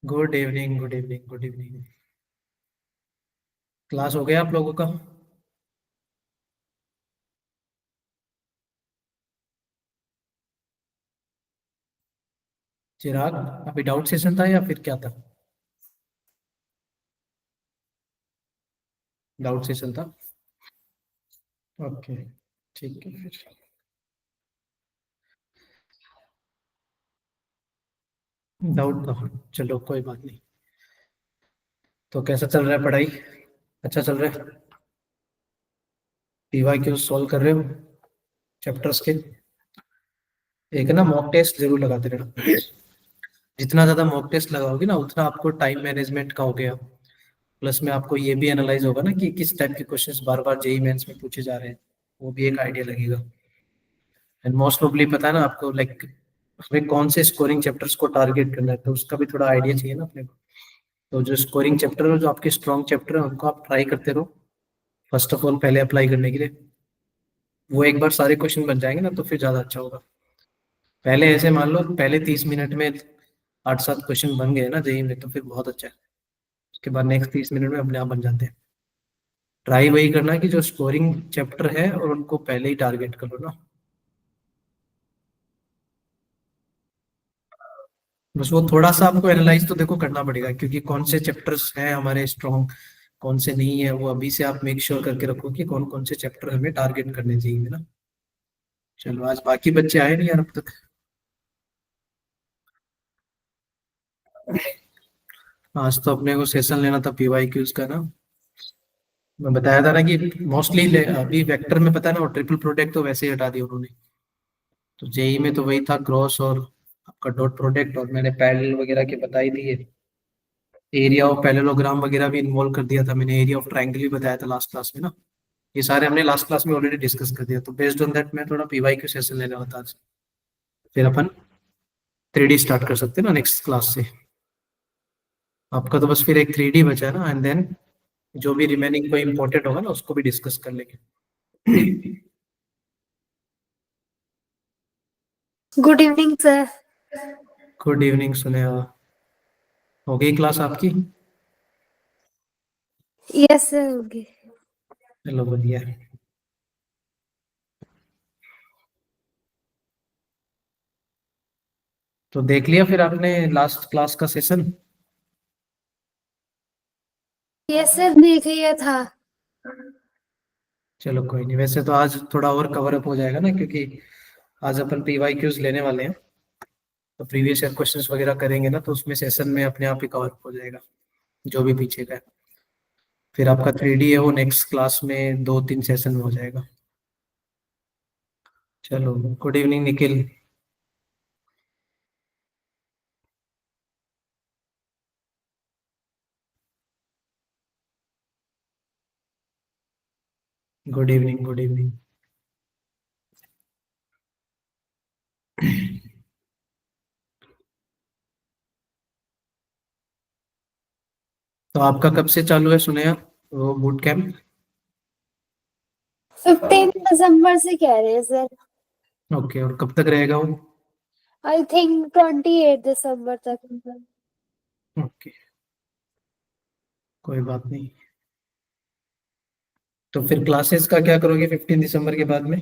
Good evening, good evening, good evening. Class हो गया आप लोगों का? चिराग, अभी डाउट सेशन था या फिर क्या था? डाउट सेशन था। ओके, ठीक है फिर। डाउट था, चलो कोई बात नहीं। तो कैसा चल रहा है पढ़ाई? अच्छा चल रहा है? पीवाई क्यू सॉल्व कर रहे हो चैप्टर्स के? एक ना मॉक टेस्ट जरूर लगाते रहना। जितना ज्यादा मॉक टेस्ट लगाओगे ना उतना आपको टाइम मैनेजमेंट का हो गया। प्लस में आपको ये भी एनालाइज होगा ना कि किस टाइप के क्वेश्चंस बार बार जेई मेंस में पूछे जा रहे हैं। वो भी एक आइडिया लगेगा। एंड मोस्ट प्रोबेबली पता है ना आपको, लाइक हमें कौन से स्कोरिंग चैप्टर्स को टारगेट करना है, तो उसका भी थोड़ा आइडिया चाहिए ना अपने को। तो जो स्कोरिंग चैप्टर है, जो आपके स्ट्रॉन्ग चैप्टर है, उनको आप ट्राई करते रहो फर्स्ट ऑफ ऑल पहले अप्लाई करने के लिए। वो एक बार सारे क्वेश्चन बन जाएंगे ना तो फिर ज्यादा अच्छा होगा। पहले ऐसे मान लो पहले 30 मिनट में 8-7 क्वेश्चन बन गए ना जेई में तो फिर बहुत अच्छा है। उसके बाद नेक्स्ट 30 मिनट में अपने आप बन जाते हैं। ट्राई वही करना कि जो स्कोरिंग चैप्टर है और उनको पहले ही टारगेट करो ना। बस वो थोड़ा सा आपको एनालाइज तो देखो करना पड़ेगा, क्योंकि कौन से चैप्टर्स हैं हमारे स्ट्रॉन्ग, कौन से नहीं है, वो अभी से आप मेक श्योर करके रखो कि कौन कौन से चैप्टर हमें टारगेट करने चाहिए ना। चलो, आज बाकी बच्चे आए नहीं यार अब तक। आज तो अपने को सेशन लेना था पीवाई क्यूज का ना। मैं बताया था ना कि मोस्टली अभी वेक्टर में पता है ना, वो ट्रिपल प्रोडक्ट तो वैसे ही हटा दिया उन्होंने। तो जेई में तो वही था, क्रॉस और आपका डॉट प्रोडक्ट, और मैंने पैरेलल वगैरह के बताई थी। एरिया ऑफ पैरेललोग्राम वगैरह भी इन्वॉल्व कर दिया था मैंने, एरिया ऑफ ट्रायंगल भी बताया था लास्ट क्लास में ना। ये सारे हमने लास्ट क्लास में ऑलरेडी डिस्कस कर दिया, तो बेस्ड ऑन दैट मैं थोड़ा पीवाई क्यू सेशन लेने वाला था आज। फिर अपन 3D स्टार्ट कर सकते हैं ना नेक्स्ट क्लास से। आपका तो बस फिर एक 3D बचा है ना, एंड देन जो भी रिमेनिंग कोई इंपॉर्टेंट होगा ना उसको भी डिस्कस कर लेंगे। Good evening sir. Good evening Suneha. हो गई क्लास आपकी? यस सर होगी। चलो बढ़िया है। तो देख लिया फिर आपने लास्ट क्लास का सेशन? यस सर देख लिया था। चलो कोई नहीं, वैसे तो आज थोड़ा और कवर अप हो जाएगा ना, क्योंकि आज अपन पीवाई क्यूज लेने वाले हैं। तो प्रीवियस ईयर क्वेश्चंस वगैरह करेंगे ना तो उसमें सेशन में अपने आप ही कवर अप हो जाएगा जो भी पीछे का है। फिर आपका 3D है वो नेक्स्ट क्लास में 2-3 सेशन में हो जाएगा। चलो, good evening Nikhil. Good evening, good evening. तो आपका कब से चालू है सुने आप वो बूट कैंप? 15 दिसंबर से कह रहे हैं सर। ओके, और कब तक रहेगा वो? आई थिंक 28 दिसंबर तक। ओके, कोई बात नहीं। तो फिर क्लासेस का क्या करोगे 15 दिसंबर के बाद में?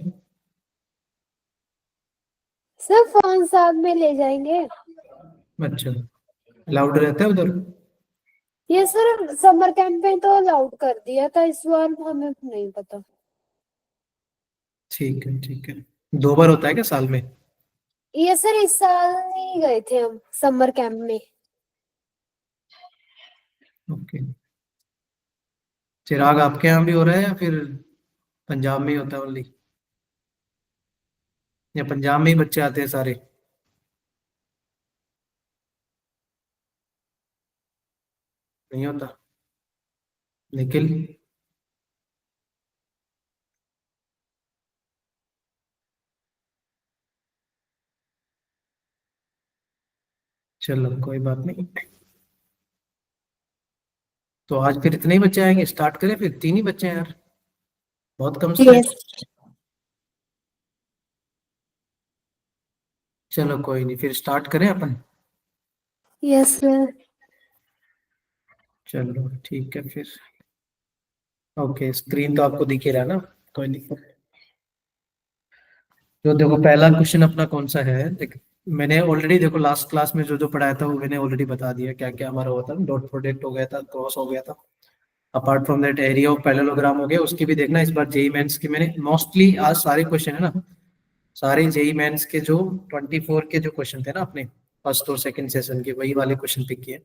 सर फोन साथ में ले जाएंगे। अच्छा, अलाउड रहता है उधर? ये सर समर कैंप में तो अलाउड कर दिया था, इस बार हमें नहीं पता। ठीक है, ठीक है। 2 बार होता है क्या साल में? ये सर इस साल नहीं गए थे हम समर कैंप में। ओके। चिराग, आपके यहाँ भी हो रहा है या फिर पंजाब में ही होता है ओनली? या पंजाब में ही बच्चे आते हैं सारे? नहीं होता? निखिल? चलो कोई बात नहीं। तो आज फिर इतने ही बच्चे आएंगे, स्टार्ट करें फिर? 3 ही बच्चे हैं यार, बहुत कम से है। यस। चलो कोई नहीं, फिर स्टार्ट करें अपन। Yes sir. चलो ठीक है फिर। ओके, स्क्रीन तो आपको दिख ही रहा है ना, कोई दिक्कत। तो देखो पहला क्वेश्चन अपना कौन सा है, देख मैंने ऑलरेडी देखो लास्ट क्लास में जो जो पढ़ाया था वो मैंने ऑलरेडी बता दिया, क्या क्या हमारा हुआ था, डॉट प्रोडक्ट हो गया था, क्रॉस हो गया था। Apart from that area of parallelogram हो गया, उसकी भी देखना इस बार जेई मेंस की मैंने मोस्टली आज सारे क्वेश्चन है ना, सारे जेई मेंस के जो 24 के जो क्वेश्चन थे ना अपने फर्स्ट और सेकंड सेशन के, वही वाले क्वेश्चन पिक किए।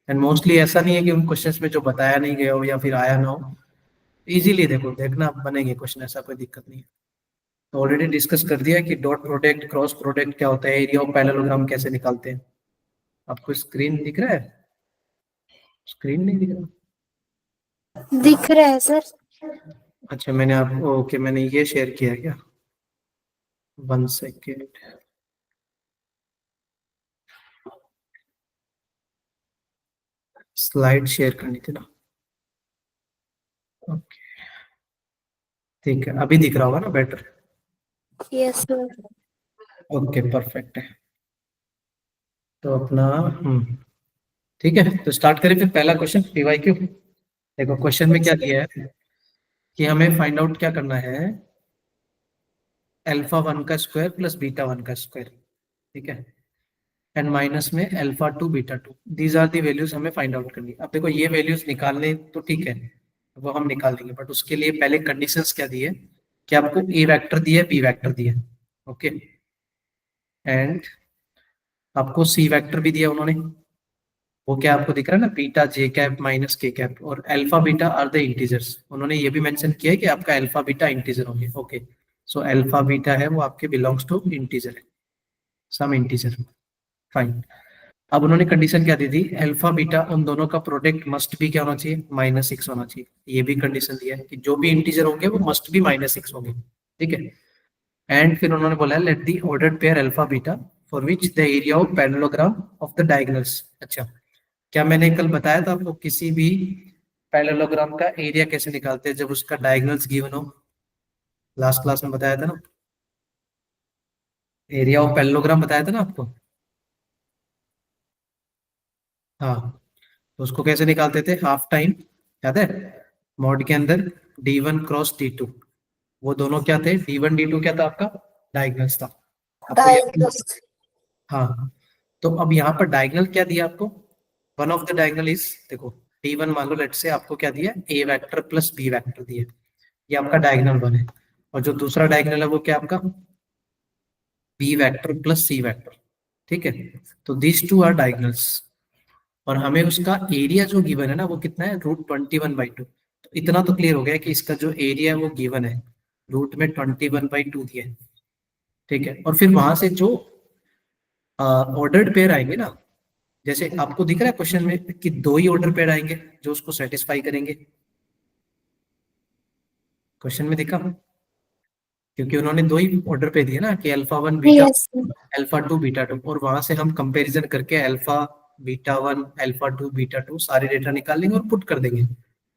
एंड मोस्टली ऐसा नहीं है कि उन क्वेश्चंस में जो बताया नहीं गया हो या फिर आया ना हो, इजीली देखो देखना बनेंगे क्वेश्चन, ऐसा कोई दिक्कत नहीं है। तो ऑलरेडी डिस्कस कर दिया कि डॉट प्रोडक्ट क्रॉस प्रोडक्ट क्या होता है, एरिया ऑफ पैरेललोग्राम कैसे निकालते हैं। आपको स्क्रीन दिख रहा है? स्क्रीन नहीं दिख रहा? दिख रहा है सर। अच्छा मैंने आप ओके मैंने ये शेयर किया है क्या? 1 सेकेंड। स्लाइड शेयर करनी थी ना। ओके ठीक है, अभी दिख रहा होगा ना better? Yes sir. Okay perfect है। तो अपना ठीक है, तो स्टार्ट करें फिर पहला क्वेश्चन पीवाईक्यू। देखो क्वेश्चन में क्या दिया है कि हमें फाइंड आउट क्या करना है, अल्फा 1 का स्क्वायर प्लस बीटा 1 का स्क्वायर, ठीक है, एंड माइनस में alpha 2 beta 2, these are the values हमें फाइंड आउट करनी है। अब देखो ये वैल्यूज निकालने तो ठीक है, वो हम निकाल देंगे, बट उसके लिए पहले कंडीशंस क्या दी है कि आपको ए वेक्टर दिया है, बी वेक्टर दिया है, ओके, एंड आपको सी वेक्टर भी दिया उन्होंने, वो क्या आपको दिख रहा है ना, beta J cap minus K cap, और alpha beta are the integers, उन्होंने ये भी मेंशन किया है कि आपका अल्फा बीटा इंटीजर होंगे, ओके। सो अल्फा बीटा है वो आपके बिलोंग्स टू इंटीजर है, सम इंटीजर, फाइन। अब उन्होंने कंडीशन क्या दी थी, अल्फा बीटा उन दोनों का प्रोडक्ट मस्ट भी क्या होना चाहिए, -6 होना चाहिए, ये भी कंडीशन दिया है कि जो भी इंटीजर होंगे वो मस्ट भी -6 होंगे, ठीक है। एंड फिर उन्होंने बोला let the ordered pair alpha beta for which the area of parallelogram of the diagonals. अच्छा, क्या मैंने कल बताया था आपको किसी भी पैरेललोग्राम का एरिया कैसे निकालते हैं जब उसका डायगोनल्स गिवन हो? लास्ट क्लास में बताया था ना, एरिया ऑफ पैरेललोग्राम बताया था ना आपको। हाँ, तो उसको कैसे निकालते थे, हाफ टाइम, याद है, मॉड के अंदर d1 क्रॉस d2, वो दोनों क्या थे, d1 d2 क्या था आपका, डायगोनल्स था, आपको याद है? डायग्नोस। हाँ, तो अब यहाँ पर डायगोनल क्या दिया आपको, one of the diagonal is, देखो d1 मान लो लेट से आपको क्या दिया, a vector plus b vector दिया, ये आपका डायगोनल वन है, और जो दूसरा डायगोनल है वो क्या आपका, b vector plus c vector, ठीक है। तो दिस टू आर डायगोनल्स, और हमें उसका एरिया जो गिवन है ना वो कितना है, √21/2। तो इतना तो क्लियर हो गया कि इसका जो एरिया है वो गिवन है, रूट में 21/2 दिया है, ठीक है। और फिर वहां से जो ऑर्डर्ड पेयर आएंगे ना, जैसे आपको दिख रहा है क्वेश्चन में कि दो ही ऑर्डर पेयर आएंगे जो उसको सेटिस्फाई करेंगे, क्वेश्चन में दिखा, क्योंकि उन्होंने दो ही ऑर्डर पे दिए ना कि alpha 1 beta, yes. Alpha 2 beta 2, और वहां से हम कंपैरिजन करके अल्फा बीटा 1 अल्फा 2 बीटा 2 सारे डेटा निकाल लेंगे और पुट कर देंगे,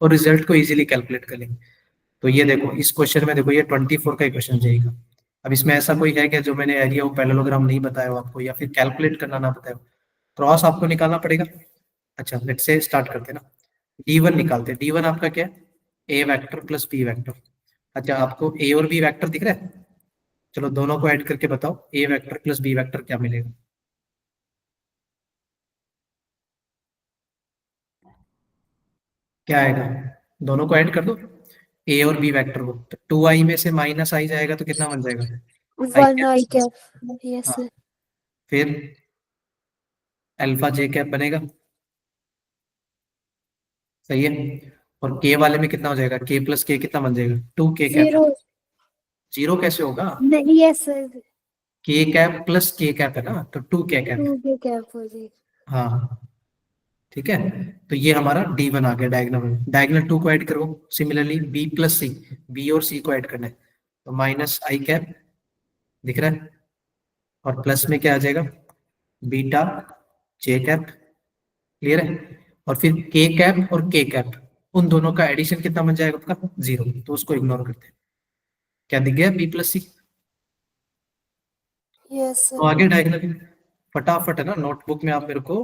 और रिजल्ट को इजीली कैलकुलेट कर लेंगे। तो ये देखो इस क्वेश्चन में देखो ये 24 का ही क्वेश्चन जाएगा। अब इसमें ऐसा कोई है क्या जो मैंने एरिया ऑफ पैरेललोग्राम नहीं बताया हो आपको, या फिर कैलकुलेट करना ना बताया हो, क्रॉस आपको निकालना पड़ेगा। अच्छा लेट्स से स्टार्ट करते हैं ना, d1 निकालते हैं, d1 आपका क्या है, ए वेक्टर प्लस बी वेक्टर। अच्छा आपको ए और बी वेक्टर दिख रहा है, चलो दोनों को ऐड करके बताओ ए वेक्टर प्लस बी वेक्टर क्या मिलेगा, क्या आएगा, दोनों को ऐड कर दो, ए और बी वेक्टर को, तो 2i में से -i जाएगा तो कितना बन जाएगा, I one I cap. Cap. Yes हाँ, सर। फिर अल्फा जे कैप बनेगा, सही है। और के वाले में कितना हो जाएगा, के प्लस के कितना बन जाएगा, 2k कैप। जीरो। जीरो कैसे होगा, नहीं यस सर। के कैप प्लस के कैप है ना, तो 2k कैप। 2 के कैप हो जाएगी। हाँ ठीक है, तो ये हमारा d1 आ गया डायगोनल में, डायगोनल 2 को ऐड करो, सिमिलरली b प्लस सी, बी और सी को ऐड करना है, तो -i कैप दिख रहा है, और प्लस में क्या आ जाएगा, बीटा जे कैप, क्लियर है। और फिर के कैप और के कैप, उन दोनों का एडिशन कितना बन जाएगा आपका, 0, तो उसको इग्नोर करते हैं, क्या दिख गया, b प्लस सी। यस तो सर। आगे डायगोनल, फटाफट है ना, नोटबुक में आप मेरे को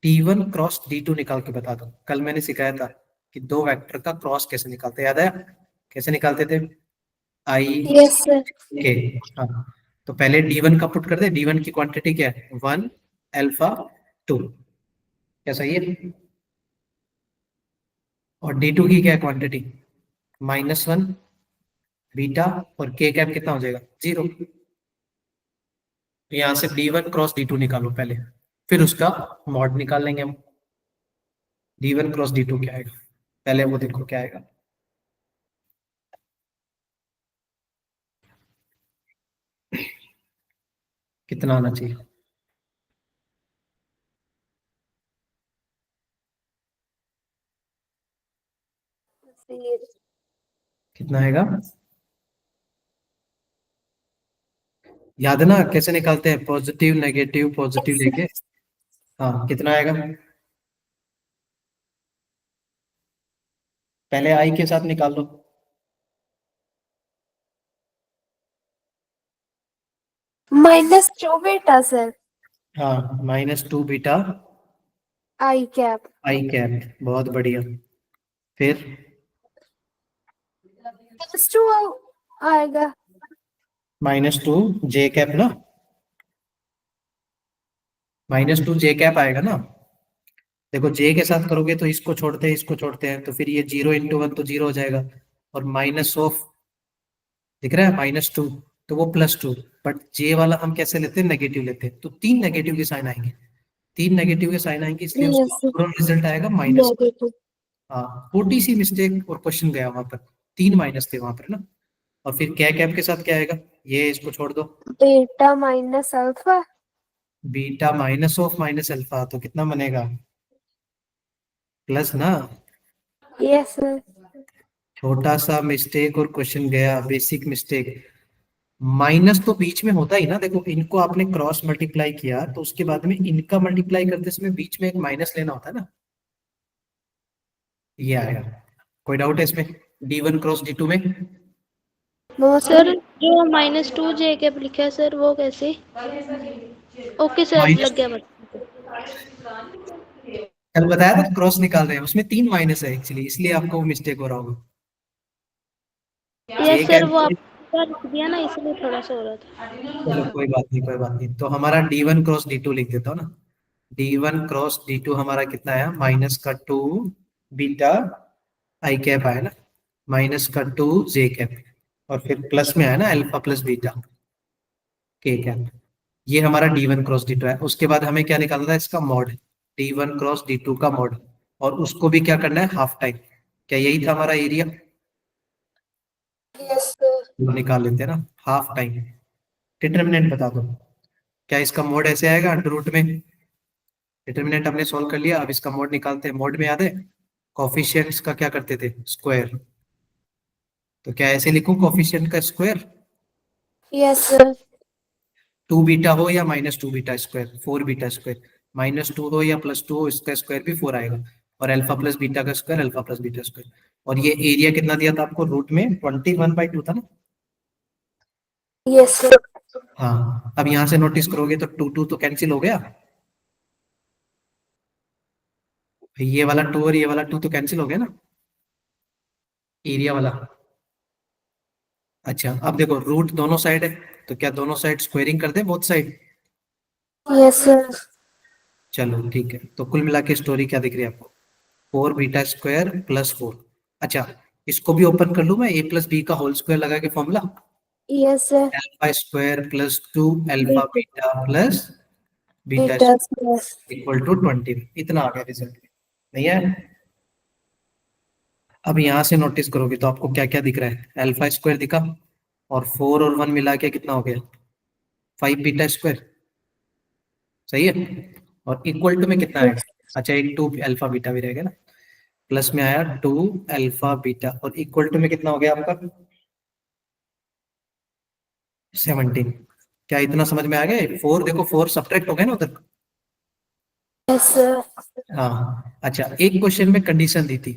D1 क्रॉस D2 निकाल के बता दो। कल मैंने सिखाया था कि दो वेक्टर का क्रॉस कैसे निकालते हैं, याद है? कैसे निकालते थे? आई यस सर। के। हाँ, तो पहले D1 का पुट कर दे। D1 की क्वांटिटी क्या है? 1 अल्फा 2, क्या सही है? और D2 की क्या है क्वांटिटी? -1 बीटा, और के कैप कितना हो जाएगा? 0। तो यहाँ से D1 क्रॉस D2 निकालो पहले, फिर उसका मॉड निकाल लेंगे हम। D1 क्रॉस D2 क्या आएगा, पहले वो देखो क्या आएगा। कितना आना चाहिए? कितना आएगा? याद है ना कैसे निकालते हैं? पॉजिटिव नेगेटिव पॉजिटिव लेके। हाँ, कितना आएगा? पहले आई के साथ निकाल लो। -2 बेटा सर। हाँ, -2 बीटा आई कैप। आई कैप, बहुत बढ़िया। फिर +2 आएगा। -2 जे कैप ना, -2 जे कैप आएगा ना। देखो जे के साथ करोगे तो इसको छोड़ते हैं, तो फिर ये 0 × 1 तो 0 हो जाएगा। और माइनस ऑफ, दिख रहा है -2, तो वो +2। बट जे वाला हम कैसे लेते हैं? नेगेटिव लेते हैं, तो 3 नेगेटिव के साइन आएंगे। 3 नेगेटिव के साइन आएंगे, इसलिए यस उसका सर। ओवरऑल रिजल्ट आएगा माइनस। नेगेटिव। हाँ, छोटी सी मिस्टेक और क्वेश्चन गया वहां पर, 3 माइनस थे वहां पर ना। और फिर क्या कैप के साथ क्या आएगा? ये इसको छोड़ दो। बेटा minus alpha. Beta minus of minus alpha, तो कितना बनेगा? प्लस ना। Yes sir. छोटा सा मिस्टेक और क्वेश्चन गया, बेसिक मिस्टेक। माइनस तो बीच में होता ही ना, देखो इनको आपने क्रॉस मल्टीप्लाई किया, तो उसके बाद में इनका मल्टीप्लाई करते समय बीच में एक माइनस लेना होता है ना। ये आया। कोई डाउट है इसमें? D1 क्रॉस D2 में? No sir sir. जो -2 जे कैप लिखा है सर वो कैसे? ओके सर माइनस, लग गया बस। कल बताया था क्रॉस निकाल रहे हैं, उसमें 3 माइनस है एक्चुअली, इसलिए आपको मिस्टेक हो रहा होगा। जे यस सर वो कैप, आपका लिख दिया ना इसलिए थोड़ा सा हो रहा था। चलो कोई बात नहीं, कोई बात नहीं। तो हमारा D1 क्रॉस D2 लिख देता हूँ ना। D1 क्रॉस D2 हमारा कितना आया? -2 बीटा आई कैप आया ना, -2 जे कैप, और फिर प्लस में आया ना अल्फा प्लस बीटा के कैप। ये हमारा D1 क्रॉस D2 है। उसके बाद हमें क्या निकालना था? इसका मॉड, D1 क्रॉस D2 का मॉड। और उसको भी क्या करना है? Half time. क्या यही था हमारा एरिया? Yes sir. निकाल लेते हैं ना, हाफ टाइम। डिटर्मिनेंट बता दो। क्या इसका मोड ऐसे आएगा अंडर रूट में? डिटर्मिनेंट हमने सोल्व कर लिया, अब इसका मोड निकालते हैं। मोड में याद है कॉफिशिएंट्स का क्या करते थे? स्क्वायर। तो क्या ऐसे लिखूं कॉफिशिएंट का स्क्वायर? Yes sir. 2 बीटा हो या -2 बीटा स्क्वायर, 4 बीटा स्क्वायर। -2 हो या +2 हो, इसका स्क्वायर भी 4 आएगा। और अल्फा प्लस बीटा का square alpha plus beta square. और ये एरिया कितना दिया था आपको रूट में? 21/2 था ना। Yes sir. हाँ, अब यहाँ से नोटिस करोगे तो 2 तो कैंसिल हो गया। ये वाला 2 और ये वाला 2 तो कैंसिल हो गया ना, एरिया वाला। अच्छा, अब देखो रूट दोनों साइड है, तो क्या दोनों साइड स्क्वेयरिंग कर दे, बोथ साइड? Yes sir. चलो ठीक है, तो कुल मिला के स्टोरी क्या दिख रही है आपको? 4 बीटा स्क्वायर +4। अच्छा, इसको भी ओपन कर लूं मैं, a प्लस बी का होल स्क्वायर लगा के formula. Yes sir. Alpha square +2 alpha beta. Beta plus beta beta plus. Equal to 20। इतना आ गया रिजल्ट, नहीं है? अब यहाँ से नोटिस करोगे तो आपको क्या क्या दिख रहा है? अल्फा स्क्वायर दिखा, और 4 और 1 मिला के कितना हो गया? 5 बीटा स्क्वायर, सही है। और इक्वल टू में कितना आएगा? अच्छा, एक 2 अल्फा बीटा भी रहेगा ना। प्लस में आया 2 अल्फा बीटा, और इक्वल टू में कितना हो गया आपका? 17। क्या इतना समझ में आ गया? 4 देखो, 4 सब्ट्रैक्ट हो गए ना उधर। Yes sir. हाँ, अच्छा, एक क्वेश्चन में कंडीशन दी थी।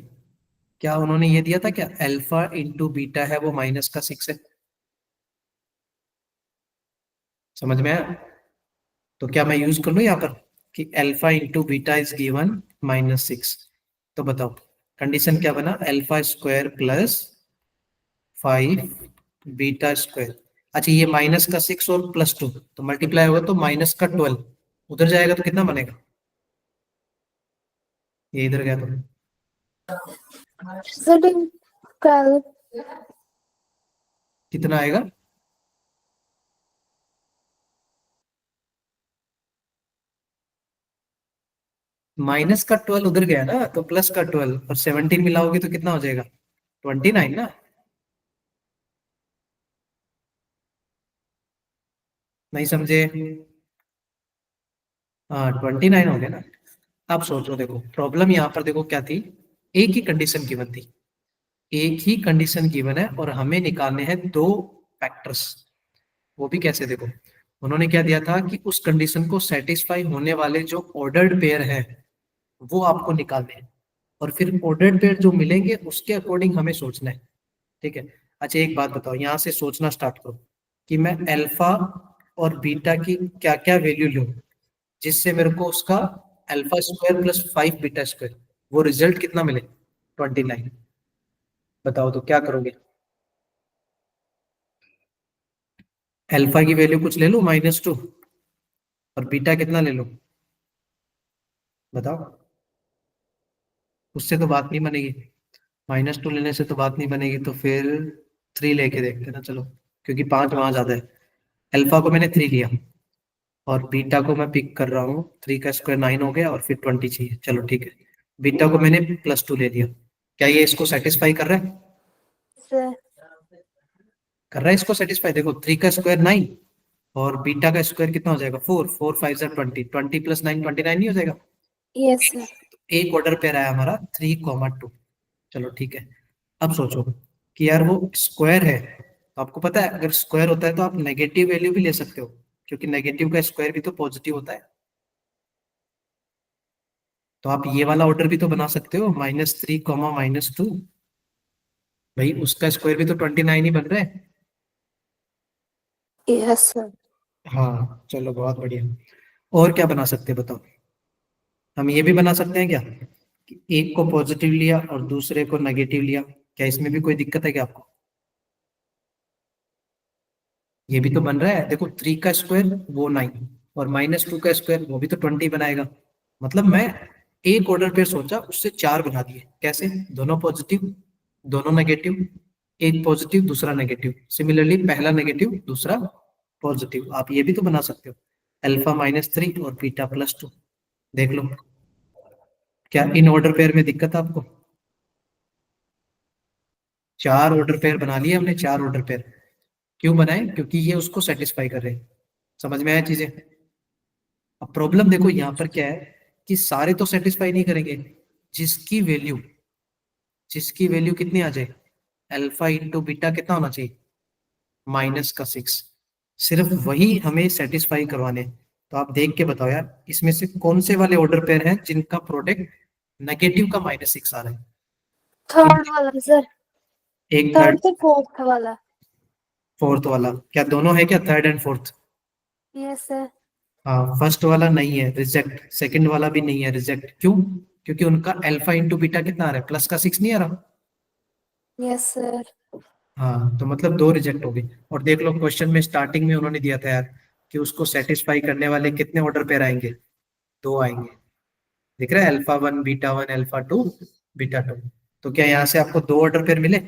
क्या उन्होंने ये दिया था क्या अल्फा इंटू बीटा है वो -6 है? समझ में आया? तो क्या मैं यूज कर लूं यहाँ पर कि alpha into beta is given -6। तो बताओ कंडीशन क्या बना, alpha square plus 5 beta square. अच्छा ये माइनस का 6 और +2 तो मल्टीप्लाई होगा तो माइनस का 12, उधर जाएगा तो कितना बनेगा, ये इधर गया तो सर कल कितना आएगा, माइनस का 12 उधर गया ना तो प्लस का 12 और 17 मिलाओगे तो कितना हो जाएगा 29 ना। नहीं समझे, हाँ 29 हो गया ना। अब सोचो देखो प्रॉब्लम यहाँ पर देखो क्या थी, एक ही कंडीशन गिवन थी, एक ही कंडीशन गिवन है और हमें निकालने हैं दो फैक्टर्स। वो भी कैसे, देखो उन्होंने क्या दिया था कि उस कंडीशन को सेटिस्फाई होने वाले जो ऑर्डर्ड पेयर है वो आपको निकालने हैं और फिर ऑर्डर्ड पेयर जो मिलेंगे उसके अकॉर्डिंग हमें सोचना है। ठीक है, अच्छा एक बात बताओ, यहाँ से सोचना स्टार्ट करो कि मैं अल्फा और बीटा की क्या क्या वैल्यू लूं जिससे मेरे को उसका alpha square plus 5 beta square वो रिजल्ट कितना मिले 29। बताओ तो क्या करोगे, अल्फा की वैल्यू कुछ ले लो -2 और बीटा कितना ले लो, बताओ, उससे तो बात नहीं बनेगी, -2 लेने से तो बात नहीं बनेगी, तो फिर 3 लेके देखते हैं ना, चलो क्योंकि 5 वहां ज्यादा है। अल्फा को मैंने 3 लिया और बीटा को मैं पिक कर रहा हूँ, 3 का स्क्वायर 9 हो गया और फिर 20 चाहिए, चलो ठीक है। बीटा को मैंने +2 ले लिया, क्या ये इसको सेटिस्फाई कर रहा है, सर कर रहा है इसको सेटिस्फाई, देखो 3 का स्क्वायर 9 और बीटा का स्क्वायर कितना हो जाएगा 4, 4 5 जा 20, 20 + 9 29 नहीं हो जाएगा। यस सर एक ऑर्डर पेयर आया हमारा 3,2, चलो ठीक है। अब सोचो कि यार वो स्क्वायर है, तो आपको पता है अगर स्क्वायर होता है तो आप नेगेटिव वैल्यू भी ले सकते हो क्योंकि नेगेटिव का स्क्वायर भी तो पॉजिटिव होता है। तो आप ये वाला ऑर्डर भी तो बना सकते हो -3, -2, भाई उसका स्क्वायर भी तो 29 ही बन रहा है। यस सर हाँ चलो बहुत बढ़िया। और क्या बना सकते हैं बताओ, हम ये भी बना सकते हैं क्या कि एक को पॉजिटिव लिया और दूसरे को नेगेटिव लिया, क्या इसमें भी कोई दिक्कत है क्या आपको, ये भी तो बन रहा है, देखो 3 का स्क्वायर वो 9 और -2 का स्क्वायर वो भी तो 20 बनाएगा। मतलब मैं एक ऑर्डर पेयर सोचा उससे 4 बना दिए, कैसे, दोनों पॉजिटिव दोनों नेगेटिव, एक पॉजिटिव दूसरा नेगेटिव, सिमिलरली पहला नेगेटिव दूसरा पॉजिटिव, आप ये भी तो बना सकते हो, अल्फा -3 और बीटा +2। देख लो क्या इन ऑर्डर पेयर में दिक्कत है आपको, 4 ऑर्डर पेयर बना लिए हमने, 4 ऑर्डर पेयर क्यों बनाए, क्योंकि ये उसको सेटिस्फाई कर रहे हैं। समझ में आया चीजें। अब प्रॉब्लम देखो यहाँ पर क्या है कि सारे तो सेटिस्फाई नहीं करेंगे, जिसकी वैल्यू जिसकी वैल्यू कितनी आ जाए, अल्फा इंटू बीटा कितना होना चाहिए -6, सिर्फ वही हमें सेटिस्फाई करवाने हैं। तो आप देख के बताओ यार इसमें से कौन से वाले ऑर्डर पेयर हैं जिनका प्रोडक्ट नेगेटिव का -6 आ रहा है। थर्ड वाला सर एक थर्ड थर्ड, से फोर्थ वाला फोर्थ वाला, क्या दोनों है क्या third and fourth, yes sir हाँ फर्स्ट वाला नहीं है रिजेक्ट, सेकंड वाला भी नहीं है रिजेक्ट, क्यों, क्योंकि उनका अल्फा इंटू बीटा कितना आ रहा है प्लस का 6 नहीं आ रहा। यस सर हाँ तो मतलब 2 रिजेक्ट हो गई। और देख लो क्वेश्चन में स्टार्टिंग में उन्होंने दिया था यार कि उसको सेटिस्फाई करने वाले कितने ऑर्डर पेयर आएंगे, 2 आएंगे, दिख रहा है अल्फा 1 बीटा 1 अल्फा 2 बीटा 2। तो क्या यहाँ से आपको 2 ऑर्डर पेयर मिले,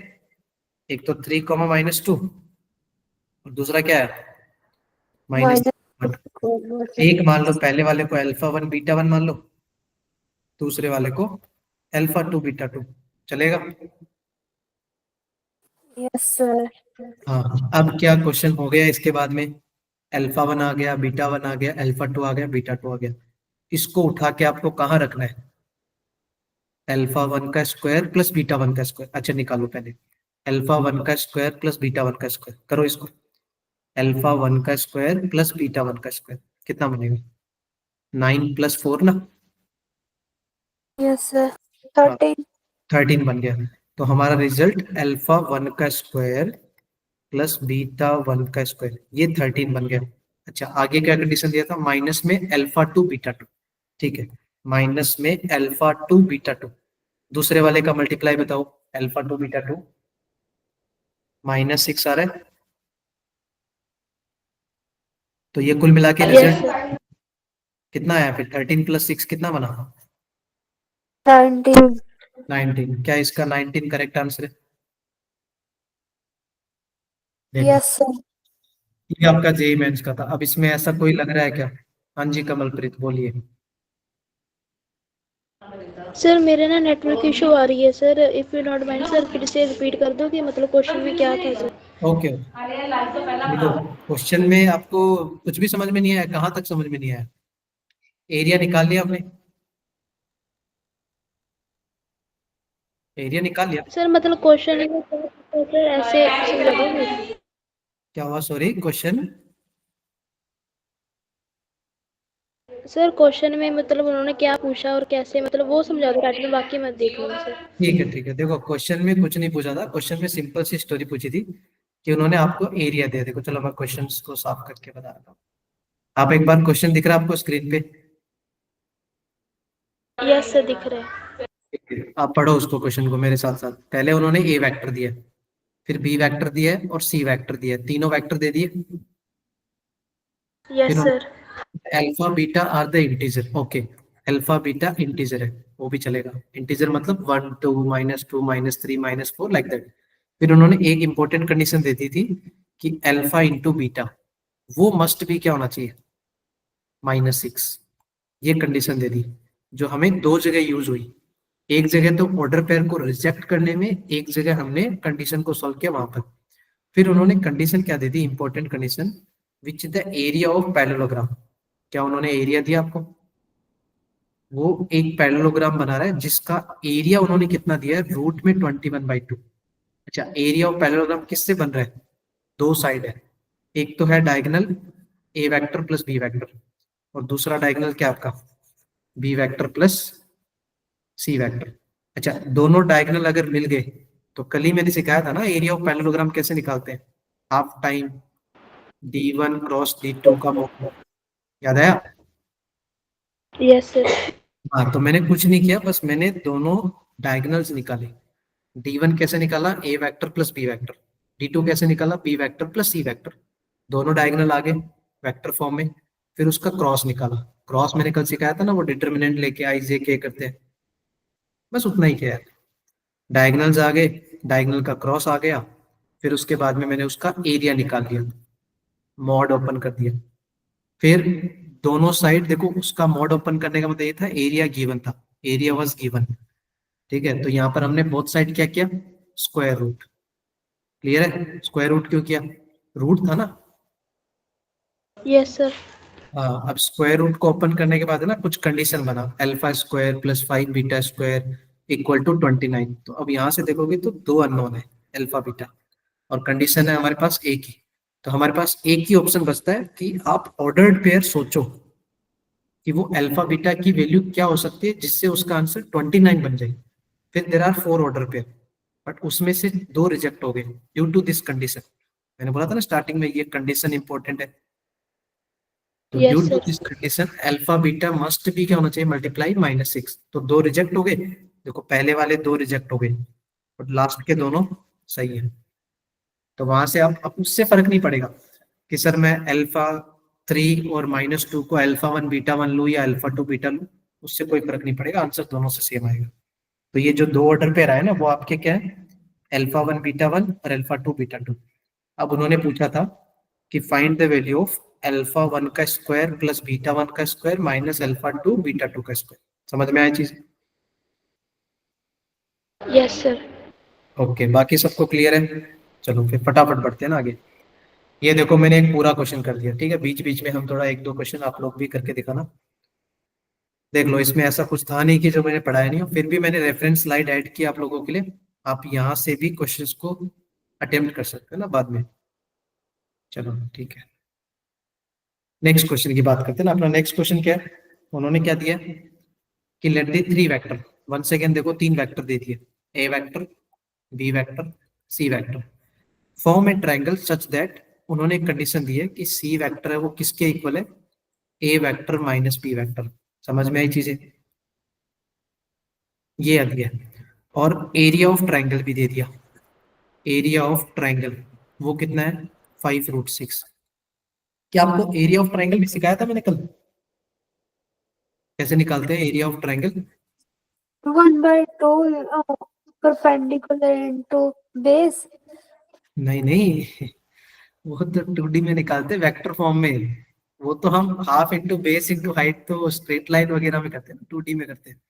एक तो 3, -2 और दूसरा क्या है माइनस -1। एक मान लो पहले वाले को अल्फा 1 बीटा 1 मान लो, दूसरे वाले को अल्फा 2 बीटा 2, चलेगा। यस सर हाँ अब क्या क्वेश्चन हो गया इसके बाद में, अल्फा 1 आ गया बीटा 1 आ गया अल्फा 2 आ गया बीटा 2 आ गया, इसको उठा के आपको कहाँ रखना है, अल्फा 1 का स्क्वायर प्लस बीटा 1 का स्क्वायर, अच्छा निकालो पहले, अल्फा 1 का स्क्वायर प्लस बीटा 1 का स्क्वायर करो इसको, अल्फा 1 का स्क्वायर प्लस बीटा 1 का स्क्वायर कितना बनेगा 9 + 4 ना, यस सर हाँ 13 13 बन गया। तो हमारा रिजल्ट अल्फा 1 का स्क्वायर प्लस बीटा 1 का स्क्वायर ये 13 बन गया। अच्छा आगे क्या कंडीशन दिया था, माइनस में अल्फा 2 बीटा 2, ठीक है, माइनस में अल्फा टू बीटा टू, दूसरे वाले का मल्टीप्लाई बताओ, अल्फा टू बीटा टू -6 आ रहा है, तो ये कुल मिला के यस रिजल्ट सर। कितना आया फिर? 13 + 6 कितना बना? 19। 19। क्या इसका 19 करेक्ट आंसर है? देखो, यस सर। ये आपका जेई मेंस का था। अब इसमें ऐसा कोई लग रहा है क्या? हाँ जी कमलप्रीत बोलिए। सर मेरे ना नेटवर्क इशू आ रही है sir, if you not mind sir फिर से रिपीट कर दो कि मतलब क्वेश्चन में क्या था सर। ओके, देखो क्वेश्चन में आपको कुछ भी समझ में नहीं आया? कहाँ तक समझ में नहीं आया? एरिया निकाल लिया आपने? एरिया निकाल लिया? सर मतलब क्वेश्चन में क्या था सर, ऐसे समझा दोगे? क्या हुआ? Sorry, question? सर क्वेश्चन में मतलब उन्होंने क्या पूछा और कैसे, मतलब वो समझा दो राइट में, बाकी मत देख लूंगा सर। ठीक है ठीक है, देखो क्वेश्चन में कुछ नहीं पूछा था, क्वेश्चन में सिंपल सी स्टोरी पूछी थी कि उन्होंने आपको एरिया दिया। देखो चलो मैं क्वेश्चन को साफ करके बता रहा हूँ। आप एक बार क्वेश्चन दिख रहा है आपको स्क्रीन पे? यस सर दिख रहा है। आप पढ़ो उसको, क्वेश्चन को मेरे साथ साथ। पहले उन्होंने ए वेक्टर दिया, फिर बी वेक्टर दिया है और सी वेक्टर दिया है, तीनों वेक्टर दे दिए। यस फिर sir. Alpha beta are the integer. Okay, alpha beta integer है, वो भी चलेगा। इंटीजर मतलब 1 2 -2 -3 -4 लाइक दैट। फिर उन्होंने एक इंपॉर्टेंट कंडीशन दे दी थी कि अल्फा इंटू बीटा वो मस्ट भी क्या होना चाहिए? -6। ये कंडीशन दे दी जो हमें दो जगह यूज हुई। एक जगह तो ऑर्डर पेयर को रिजेक्ट करने में, एक जगह हमने कंडीशन को सॉल्व किया वहां पर। फिर उन्होंने कंडीशन क्या दे दी? Important condition, which the area of parallelogram. क्या उन्होंने एरिया दिया आपको? वो एक पैरेललोग्राम बना रहा है जिसका एरिया उन्होंने कितना दिया है? रूट में 21/2। अच्छा, एरिया ऑफ पैरेललोग्राम किससे बन रहा है? दो साइड है, एक तो है diagonal A vector plus B vector, और दूसरा डायगोनल क्या आपका? B vector plus C vector. अच्छा, दोनों डायगोनल अगर मिल गए तो कल ही मैंने सिखाया था ना एरिया ऑफ पैरेललोग्राम कैसे निकालते हैं? Half time d1 cross d2 का मॉड। याद आया? Yes sir. हाँ, तो मैंने कुछ नहीं किया, बस मैंने दोनों डायगोनल्स निकाले। d1 कैसे निकाला? a vector plus b vector. d2 कैसे निकाला? b vector plus c vector. दोनों डायगोनल आ गए वेक्टर फॉर्म में। फिर उसका क्रॉस निकाला। क्रॉस मैंने कल सिखाया था ना, वो डिटर्मिनेंट लेके आई जे के करते हैं, बस उतना ही किया है। डायगोनल्स आ गए, डायगोनल का क्रॉस आ गया, फिर उसके बाद में मैंने उसका एरिया निकाल दिया, मॉड ओपन कर दिया। फिर दोनों साइड देखो, उसका मॉड ओपन करने का मतलब ये था एरिया गिवन था, एरिया वाज गिवन। ठीक है, तो यहाँ पर हमने बोथ साइड क्या किया? Square root. क्लियर है? स्क्वायर रूट क्यों किया? रूट था ना। Yes sir. हाँ, अब स्क्वायर रूट को ओपन करने के बाद है ना कुछ कंडीशन बना, alpha square plus 5 beta square equal to 29। तो अब यहाँ से देखोगे तो दो अननोन है, अल्फा बीटा, और कंडीशन है हमारे पास एक ही। तो हमारे पास एक ही ऑप्शन बचता है कि आप ऑर्डर्ड पेयर सोचो कि वो अल्फा बीटा की वैल्यू क्या हो सकती है जिससे उसका आंसर 29 बन जाए। फिर there are 4 order pair, but उसमें से दो रिजेक्ट हो गए ड्यू टू दिस कंडीशन। मैंने बोला था ना स्टार्टिंग में ये कंडीशन इंपॉर्टेंट है। तो due yes to sir. This condition alpha beta must भी क्या होना चाहिए? मल्टीप्लाई -6। तो दो रिजेक्ट हो गए, देखो पहले वाले दो रिजेक्ट हो गए और लास्ट के दोनों सही है। तो वहां से आप, अब उससे फर्क नहीं पड़ेगा कि सर मैं अल्फा 3 और -2 को अल्फा 1 बीटा 1 लूँ या अल्फा 2 बीटा लूँ, उससे कोई फर्क नहीं पड़ेगा, आंसर दोनों से सेम आएगा। तो ये जो दो ऑर्डर पे रहा है ना, वो आपके क्या है? अल्फा 1 बीटा 1 और अल्फा 2 बीटा 2। अब उन्होंने पूछा था कि find the value of alpha 1 का स्क्वायर प्लस बीटा 1 का स्क्वायर माइनस अल्फा 2 बीटा 2 का स्क्वायर। समझ में आया चीज? Yes sir. ओके, बाकी सबको क्लियर है? चलो फिर फटाफट बढ़ते हैं ना आगे। ये देखो मैंने एक पूरा क्वेश्चन कर दिया, ठीक है, बीच बीच में हम थोड़ा एक दो क्वेश्चन आप लोग भी करके दिखाना। देख लो, इसमें ऐसा कुछ था नहीं कि जो मैंने पढ़ाया नहीं हो, फिर भी मैंने रेफरेंस स्लाइड ऐड की आप लोगों के लिए। आप यहाँ से भी क्वेश्चंस को अटेम्प्ट कर सकते हो ना बाद में। चलो ठीक है, नेक्स्ट क्वेश्चन की बात करते हैं ना। अपना नेक्स्ट क्वेश्चन क्या है? उन्होंने क्या दिया कि let the 3 vector. Once again देखो 3 वेक्टर दे दिए, a vector, b vector, c vector, form a triangle such that. उन्होंने एक कंडीशन दी है कि सी वेक्टर है वो किसके इक्वल है? ए वेक्टर माइनस बी वेक्टर। समझ में आई चीजें? ये आ गया। और एरिया ऑफ ट्राइंगल भी दे दिया। एरिया ऑफ ट्राइंगल वो कितना है? 5√6। क्या आपको एरिया ऑफ ट्राइंगल भी सिखाया था मैंने कल? कैसे निकालते हैं area of triangle? 1/2 perpendicular into base. नहीं नहीं, वो तो 2D में निकालते हैं, वेक्टर फॉर्म में। वो तो हम half into base into height तो स्ट्रेट लाइन वगैरह में करते हैं ना, 2D में करते हैं।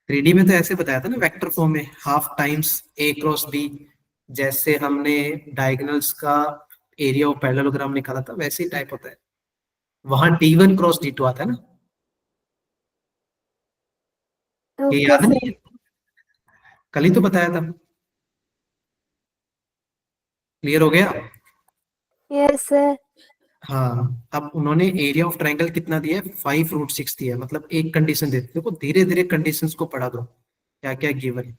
3D में तो ऐसे बताया था ना, वेक्टर फॉर्म में, half times a cross b। जैसे हमने डायगोनल्स का एरिया ऑफ पैरेललोग्राम निकाला था, वैसे ही टाइप होता है। वहां d1 क्रॉस d2 आता है ना। ये ओके याद नहीं सर। है? कल ही तो बताया था। क्लियर हो गया? Yes sir. हाँ, अब उन्होंने एरिया ऑफ ट्राइंगल कितना दिया है? 5√6 दिया है। मतलब एक कंडीशन देते, देखो धीरे धीरे कंडीशंस को पढ़ा दो, क्या क्या गिवन है।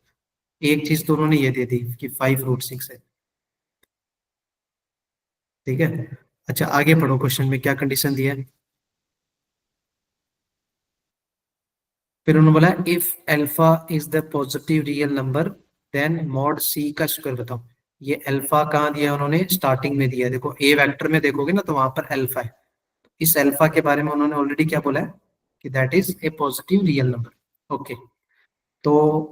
एक चीज तो उन्होंने ये दे दी कि 5√6 है। ठीक है। अच्छा, आगे पढ़ो, क्वेश्चन में क्या कंडीशन दिया है। फिर उन्होंने बोला if alpha is the positive real number then mod C का स्क्वायर बताओ। ये अल्फा कहाँ दिया है उन्होंने? स्टार्टिंग में दिया है। देखो ए वेक्टर में देखोगे ना, तो वहां पर अल्फा है। इस अल्फा के बारे में उन्होंने ऑलरेडी क्या बोला है कि that is a positive real number. Okay, तो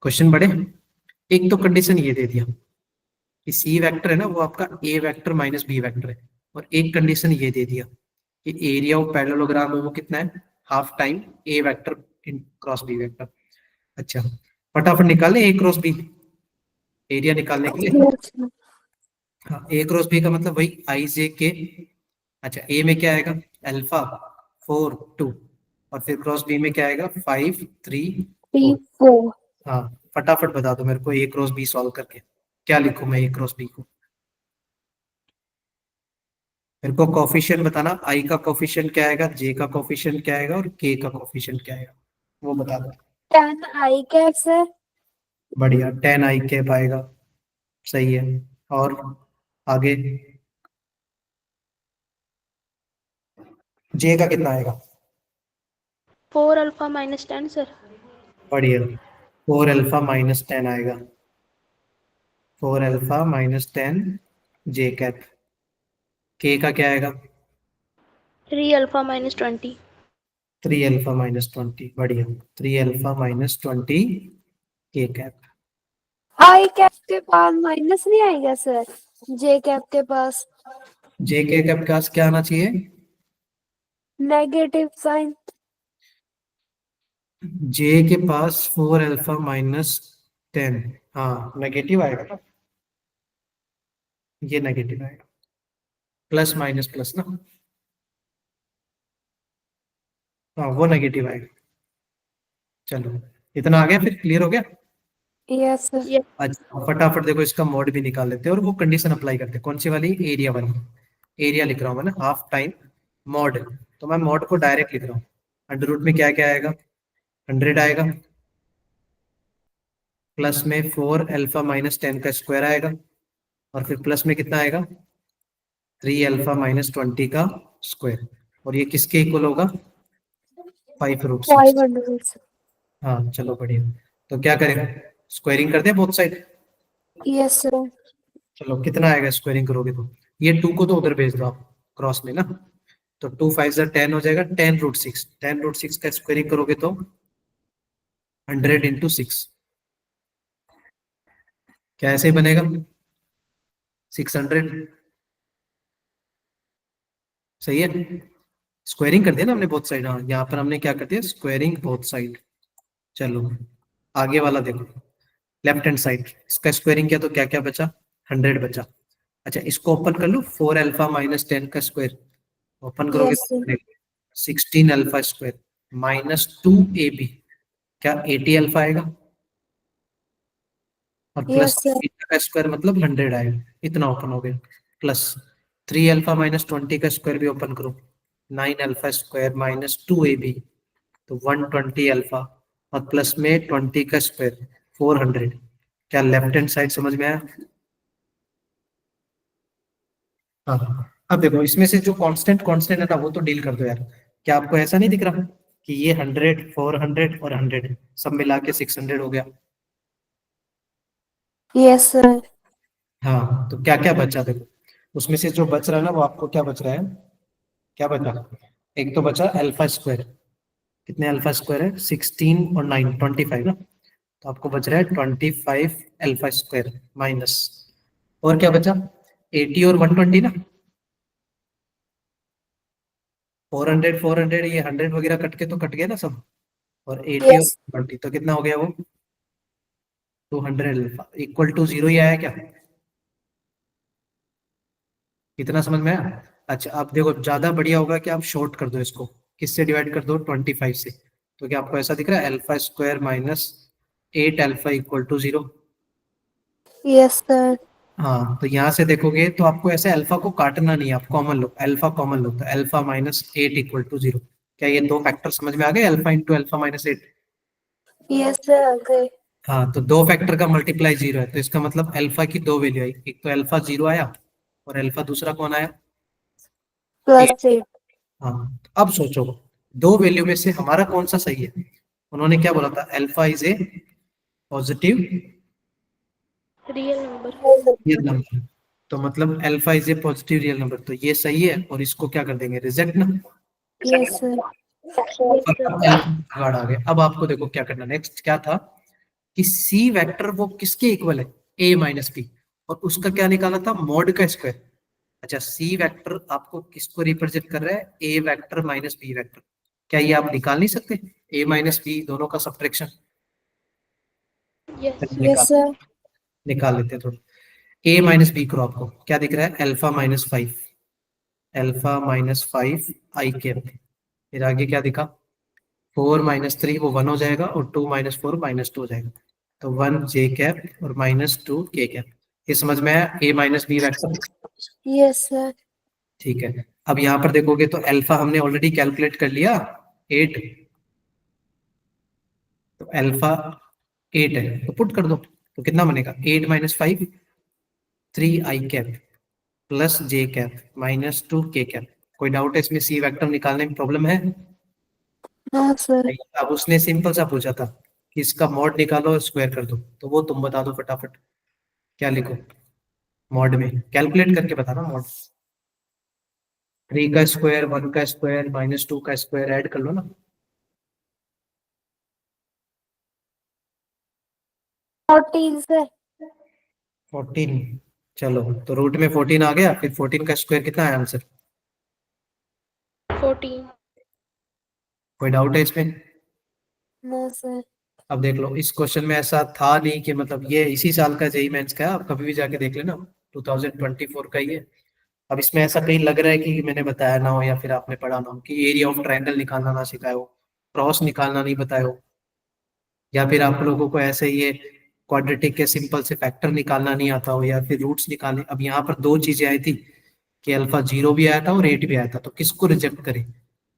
क्वेश्चन बढ़े। एक तो कंडीशन ये दे दिया कि सी वेक्टर है ना, वो आपका ए वेक्टर माइनस बी वेक्टर है। और एक कंडीशन ये दे दिया कि एरिया ऑफ पैरेललोग्राम है वो कितना है? हाफ टाइम ए वेक्टर इन क्रॉस बी वेक्टर। अच्छा, फटाफट निकालें ए क्रॉस बी एरिया निकालने के लिए। Yes sir. हाँ, ए क्रॉस बी का मतलब वही आई जे के। अच्छा, ए में क्या आएगा? अल्फा 4 2। और फिर क्रॉस बी में क्या आएगा? 5 3 4। P4। हाँ, फटाफट बता दो मेरे को ए क्रॉस बी सॉल्व करके क्या लिखूं मैं ए क्रॉस बी को। मेरे को कोफिशिएंट बताना, आई का कोफिशिएंट क्या आएगा, जे का कोफिशिएंट क्या आएगा, और के का कोफिशिएंट क्या आएगा, वो बता दो। 10 I कैप सर। बढ़िया, 10 आई कैप आएगा। सही है। और आगे जे का कितना आएगा? 4 अल्फा माइनस 10 सर। बढ़िया, 4 अल्फा माइनस 10 आएगा। 4 अल्फा माइनस 10 जे कैप। के का क्या आएगा? 3 अल्फा माइनस 20। 3 alpha minus 20। बढ़िया, 3 अल्फा माइनस 20 के कैप। I कैप के पास माइनस नहीं आएगा सर? J कैप के पास जे के कैप के पास क्या आना चाहिए? Negative sign. जे के पास 4 अल्फा माइनस 10। हाँ, नेगेटिव आएगा ना, ये नेगेटिव आएगा। प्लस माइनस प्लस ना। हाँ, वो नेगेटिव आएगा। चलो, इतना आ गया, फिर क्लियर हो गया। Yes sir. यस। अच्छा, फटाफट देखो इसका मोड भी निकाल लेते हैं और वो कंडीशन अप्लाई करते हैं। कौन सी वाली? एरिया वाली। एरिया लिख रहा हूँ मैं ना, हाफ टाइम मॉड। तो मैं मॉड को डायरेक्ट लिख रहा हूँ। अंडर रूट में क्या क्या आएगा? 100 आएगा। प्लस में 4 अल्फा माइनस 10 का स्क्वायर आएगा। और फिर प्लस में कितना आएगा? 3 अल्फा माइनस 20 का स्क्वायर। और ये किसके इक्वल होगा? 5√6। 500। हाँ चलो, बढ़िया। तो क्या करेगा? स्क्वायरिंग कर they both side. Yes sir. चलो, कितना आएगा स्क्वायरिंग करोगे तो? ये 2 को तो उधर भेज दो आप, क्रॉस में ना। तो 2 5 10 हो जाएगा। 10√6, 10√6 का स्क्वायरिंग करोगे तो 100 × 6। क्या ऐसे ही बनेगा? 600। सही है। स्क्वायरिंग कर दिया ना हमने बोथ साइड। हाँ, यहाँ पर हमने क्या कर दिया? Squaring both side. चलो, आगे वाला देखो। लेफ्ट हैंड साइड इसका स्क्वायरिंग किया तो क्या क्या बचा? 100 बचा। अच्छा, इसको ओपन कर लो। 4 अल्फा माइनस 10 का स्क्वायर ओपन करोगे यस तो सर। 16 alpha square -2 AB। क्या 80 अल्फा आएगा? और प्लस यस सर। बीटा का स्क्वायर मतलब 100 आएगा। इतना ओपन हो गया। प्लस 3 अल्फा माइनस 20 का स्क्वायर भी ओपन करो। 9 अल्फा स्क्वायर -2 AB, तो 120 अल्फा। और प्लस में 20 का स्क्वायर 400। क्या लेफ्ट हैंड साइड समझ में आया? हाँ, अब देखो इसमें से जो कांस्टेंट कांस्टेंट है ना, वो तो डील कर दो यार। क्या आपको ऐसा नहीं दिख रहा? कि ये 100, 400 और 100 सब मिला के 600 हो गया। Yes sir. हाँ, तो क्या क्या बचा देखो, उसमें से जो बच रहा है ना वो आपको क्या बच रहा है, क्या बचा, एक तो बचा अल्फा स्क्वायर। कितने अल्फा स्क्वायर है, 16 और 9, 25 ना। तो आपको बच रहा है 25 अल्फा स्क्वायर माइनस, और क्या बचा, 80 और 120 ना। 400 400 ये 100 वगैरह कट के तो कट गया ना सब, और 80 और यस 120 तो कितना हो गया वो, 200 अल्फा इक्वल टू 0 ही आया क्या, कितना समझ में आया। अच्छा अब देखो ज्यादा बढ़िया होगा कि आप शॉर्ट कर दो इसको, किससे डिवाइड कर दो, 25 से। तो क्या आपको ऐसा दिख रहा है, alpha square minus 8 alpha equal to 0। Yes sir. हाँ, तो यहाँ से देखोगे तो आपको ऐसे अल्फा को काटना नहीं है, आप कॉमन लो, अल्फा कॉमन लो, तो अल्फा माइनस 8 इक्वल टू 0। क्या ये दो फैक्टर समझ में आ गए, alpha into alpha minus 8। Yes sir okay. हाँ, तो दो फैक्टर का मल्टीप्लाई 0 है, तो इसका मतलब अल्फा की दो वैल्यू आई, एक तो अल्फा 0 आया और अल्फा दूसरा कौन आया, प्लस 8। हाँ। तो अब सोचो दो वैल्यू में से हमारा कौन सा सही है, उन्होंने क्या बोला था, alpha is a positive real number. Real number. तो मतलब alpha is a positive real number, तो ये सही है, और इसको क्या कर देंगे, रिजेक्ट ना। Yes sir. Yes sir. गाड़ आ गया। अब आपको देखो क्या करना, नेक्स्ट क्या था कि सी वेक्टर वो किसके इक्वल है, ए माइनस बी, और उसका क्या निकाला था, मॉड का स्क्वायर। अच्छा, सी वेक्टर आपको किसको रिप्रेजेंट कर रहा है, ए वेक्टर माइनस बी वेक्टर। क्या ये आप निकाल नहीं सकते, ए माइनस बी दोनों का सब्ट्रैक्शन, यस सर। निकाल यस सर। निकाल लेते हैं थोड़ा। ए माइनस बी करो, आपको क्या दिख रहा है, अल्फा माइनस 5, अल्फा माइनस 5 आई कैप। फिर आगे क्या दिखा, 4 माइनस 3 वो 1 हो जाएगा, और 2 माइनस 4 माइनस 2 हो जाएगा, तो 1 जे कैप और माइनस 2 के कैप। ये समझ में आया, a minus b vector. Yes sir. ठीक है, अब यहाँ पर देखोगे तो अल्फा हमने ऑलरेडी कैलकुलेट कर लिया 8, तो अल्फा 8 है, तो पुट कर दो, तो कितना बनेगा, 8 माइनस 5 3 आई कैप प्लस जे कैप माइनस 2 के कैप। कोई डाउट है इसमें, सी वेक्टर निकालने में प्रॉब्लम है। हाँ सर। अब उसने सिंपल सा पूछा था कि इसका मॉड निकालो और स्क्वायर कर दो, तो वो तुम बता दो फटाफट, क्या लिखो मॉड में, कैलकुलेट करके बताना मॉड। 3 का स्क्वायर, 1 का स्क्वायर, माइनस 2 का स्क्वायर ऐड कर लो ना। 14 सर। 14, चलो तो रूट में 14 आ गया, फिर 14 का स्क्वायर कितना है आंसर, 14। कोई डाउट है इसमें। No sir. अब देख लो इस क्वेश्चन में ऐसा था नहीं कि मतलब ये इसी साल का जेई मेंस का है, आप कभी भी जाके देख लेना, 2024 का ही है। अब इसमें ऐसा कहीं लग रहा है कि मैंने बताया ना हो या फिर आपने पढ़ा ना हो, कि एरिया ऑफ ट्रायंगल निकालना ना सिखाया हो, क्रॉस निकालना नहीं बताया हो, या फिर आप लोगों को ऐसे ये क्वाड्रेटिक के सिंपल से फैक्टर निकालना नहीं आता हो, या फिर रूट्स निकालने। अब यहाँ पर दो चीजें आई थी कि अल्फा 0 भी आया था और 8 भी आया था, तो किसको रिजेक्ट करें।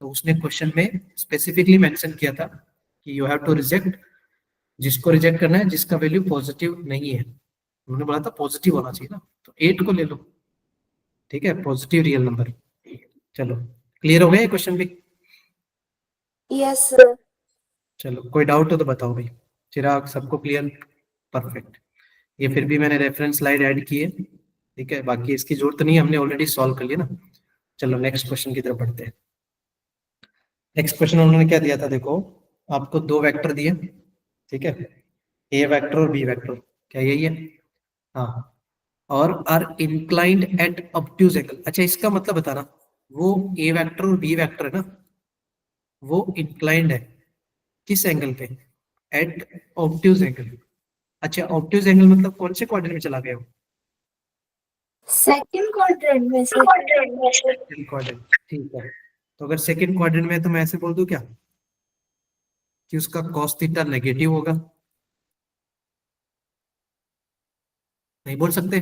तो उसने क्वेश्चन में स्पेसिफिकली मेंशन किया था कि यू हैव टू रिजेक्ट, जिसको रिजेक्ट करना है जिसका वैल्यू पॉजिटिव नहीं है। उन्होंने बोला था पॉजिटिव होना चाहिए ना, तो 8 को ले लो, ठीक है, पॉजिटिव रियल नंबर। चलो क्लियर हो गया ये क्वेश्चन भी। Yes sir. चलो कोई डाउट हो तो बताओ भाई, चिराग सबको क्लियर, परफेक्ट। ये फिर भी मैंने रेफरेंस स्लाइड ऐड की है, ठीक है, बाकी इसकी जरूरत नहीं है, हमने ऑलरेडी सॉल्व कर लिया ना। चलो नेक्स्ट क्वेश्चन की तरफ बढ़ते हैं। नेक्स्ट क्वेश्चन उन्होंने क्या दिया था देखो, आपको दो वेक्टर दिए, ठीक है, ए वेक्टर और बी वेक्टर, क्या यही है, हाँ, और are inclined at obtuse angle. अच्छा इसका मतलब बताना, वो ए वेक्टर और बी वेक्टर है ना, वो इंक्लाइंड है किस एंगल पे, एट ऑब्ट्यूज एंगल। अच्छा ऑब्ट्यूज एंगल मतलब कौन से क्वाड्रेंट में चला गया वो, सेकंड क्वाड्रेंट में से। सेकंड क्वाड्रेंट, ठीक है। तो अगर सेकंड क्वाड्रेंट में है तो मैं ऐसे बोल दूं क्या कि उसका cos थीटा नेगेटिव होगा, नहीं बोल सकते।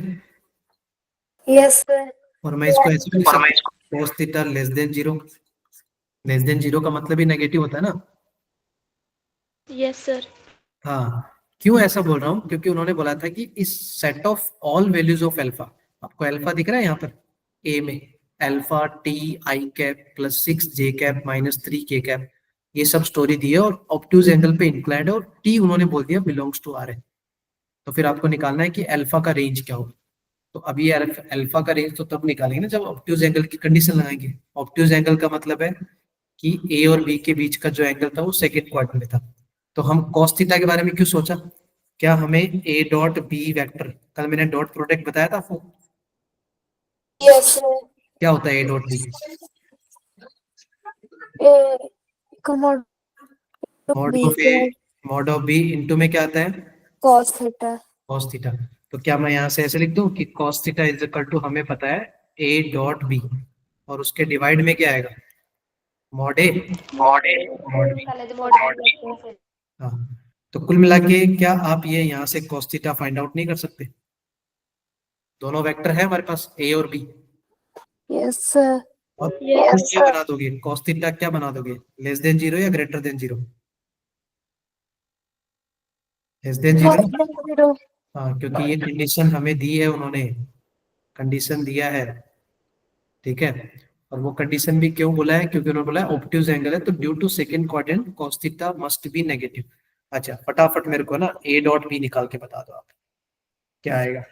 Yes sir. और मैं इसको ऐसे भी लिख सकता हूं, cos theta less than 0, less than 0 का मतलब ही नेगेटिव होता है ना। Yes sir. हाँ, क्यों ऐसा बोल रहा हूँ, क्योंकि उन्होंने बोला था कि इस set of all values of alpha, आपको अल्फा दिख रहा है यहाँ पर ए में, alpha T I cap plus 6 J cap minus 3 के कैप, ये सब स्टोरी दी है और ऑब्ट्यूज एंगल पे इंक्लाइंड है और टी उन्होंने बोल दिया बिलोंग्स टू आर है। तो फिर आपको निकालना है कि अल्फा का रेंज क्या होगा। तो अभी अल्फा का रेंज तो तब निकालेंगे ना जब ऑब्ट्यूज एंगल की कंडीशन लगाएंगे। ऑब्ट्यूज एंगल का मतलब है कि ए और बी के बीच का जो एंगल था वो सेकेंड क्वाड्रेंट में था। तो हम cos थीटा के बारे में क्यों सोचा? क्या हमें ए डॉट बी वेक्टर, कल मैंने डॉट प्रोडक्ट बताया था आपको, यस सर। क्या होता है ए डॉट बी? ए कमोड mod B of A mod of B into में क्या आता है? cos theta. cos theta. तो क्या मैं यहाँ से ऐसे लिख दूं कि cos theta is equal to, हमें पता है ए डॉट बी, और उसके डिवाइड में क्या आएगा? Mod a mod B. हाँ, तो कुल मिला के क्या आप ये यहाँ से cos थीटा फाइंड आउट नहीं कर सकते? दोनों वेक्टर है हमारे पास ए और बी, यस सर। और Yes, क्या बना दोगे? cos थीटा क्या बना दोगे? लेस देन जीरो या greater than zero? Less than zero. Zero. हाँ, क्योंकि ये कंडीशन हमें दी है, उन्होंने कंडीशन दिया है, ठीक है। और वो कंडीशन भी क्यों बोला है? क्योंकि उन्होंने बोला है ऑब्ट्यूज एंगल है तो due to second quadrant cos theta must be negative. अच्छा, फटाफट मेरे को ना ए डॉट बी निकाल के बता दो आप, क्या आएगा?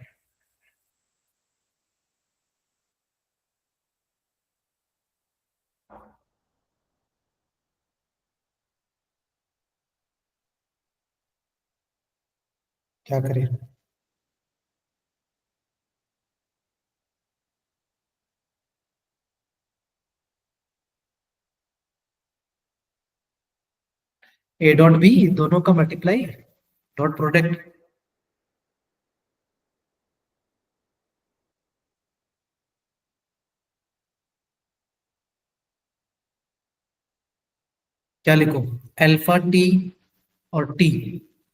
क्या करें? ए डॉट बी दोनों का मल्टीप्लाई डॉट प्रोडक्ट। क्या लिखो? अल्फा टी और टी,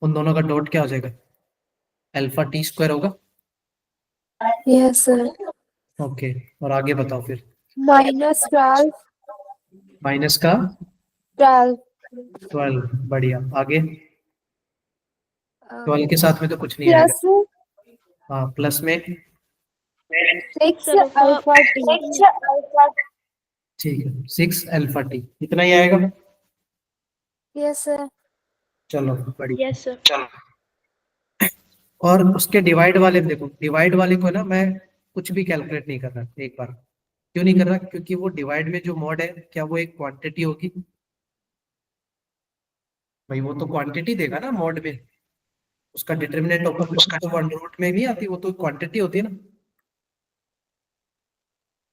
उन दोनों का डॉट क्या हो जाएगा? अल्फा टी स्क्वायर होगा। Yes sir. ओके, और आगे बताओ फिर। -12 माइनस का 12 12, बढ़िया। आगे 12 के साथ में तो कुछ नहीं आएगा। प्लस हाँ, प्लस में 6 Sir, अल्फा टी। ठीक है, 6 अल्फा टी, इतना ही आएगा। Yes sir. चलो बढ़िया। yes, sir. और उसके डिवाइड वाले में देखो, डिवाइड वाले को ना मैं कुछ भी कैलकुलेट नहीं कर रहा एक बार। क्यों नहीं कर रहा? क्योंकि वो डिवाइड में जो मॉड है, क्या वो एक क्वांटिटी होगी? भाई वो तो क्वांटिटी देगा ना मॉड में, उसका डिटरमिनेंट ऑफ तो वन रूट में नहीं आती, वो तो क्वांटिटी होती है ना।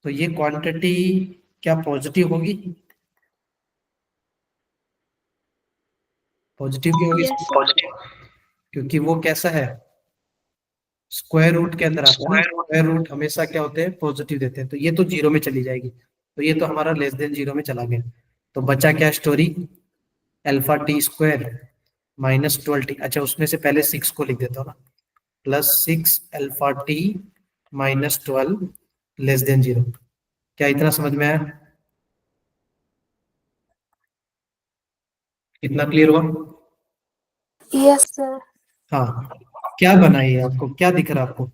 तो ये क्वांटिटी क्या पॉजिटिव होगी? पॉजिटिव क्यों होगी? Yes, sir. क्योंकि वो कैसा है? स्क्वायर रूट के अंदर आता है। स्क्वायर रूट हमेशा क्या होते हैं? पॉजिटिव देते हैं। तो ये तो जीरो में चली जाएगी, तो ये तो हमारा लेस देन जीरो में चला गया। तो बचा क्या story? Alpha T square -12 T. अच्छा, उसमें से पहले 6 को लिख देता हूँ ना, +6 alpha T -12 less than zero. क्या इतना समझ में आया? कितना क्लियर हुआ? Yes sir. हाँ, क्या बनाइए आपको, क्या दिख रहा है आपको?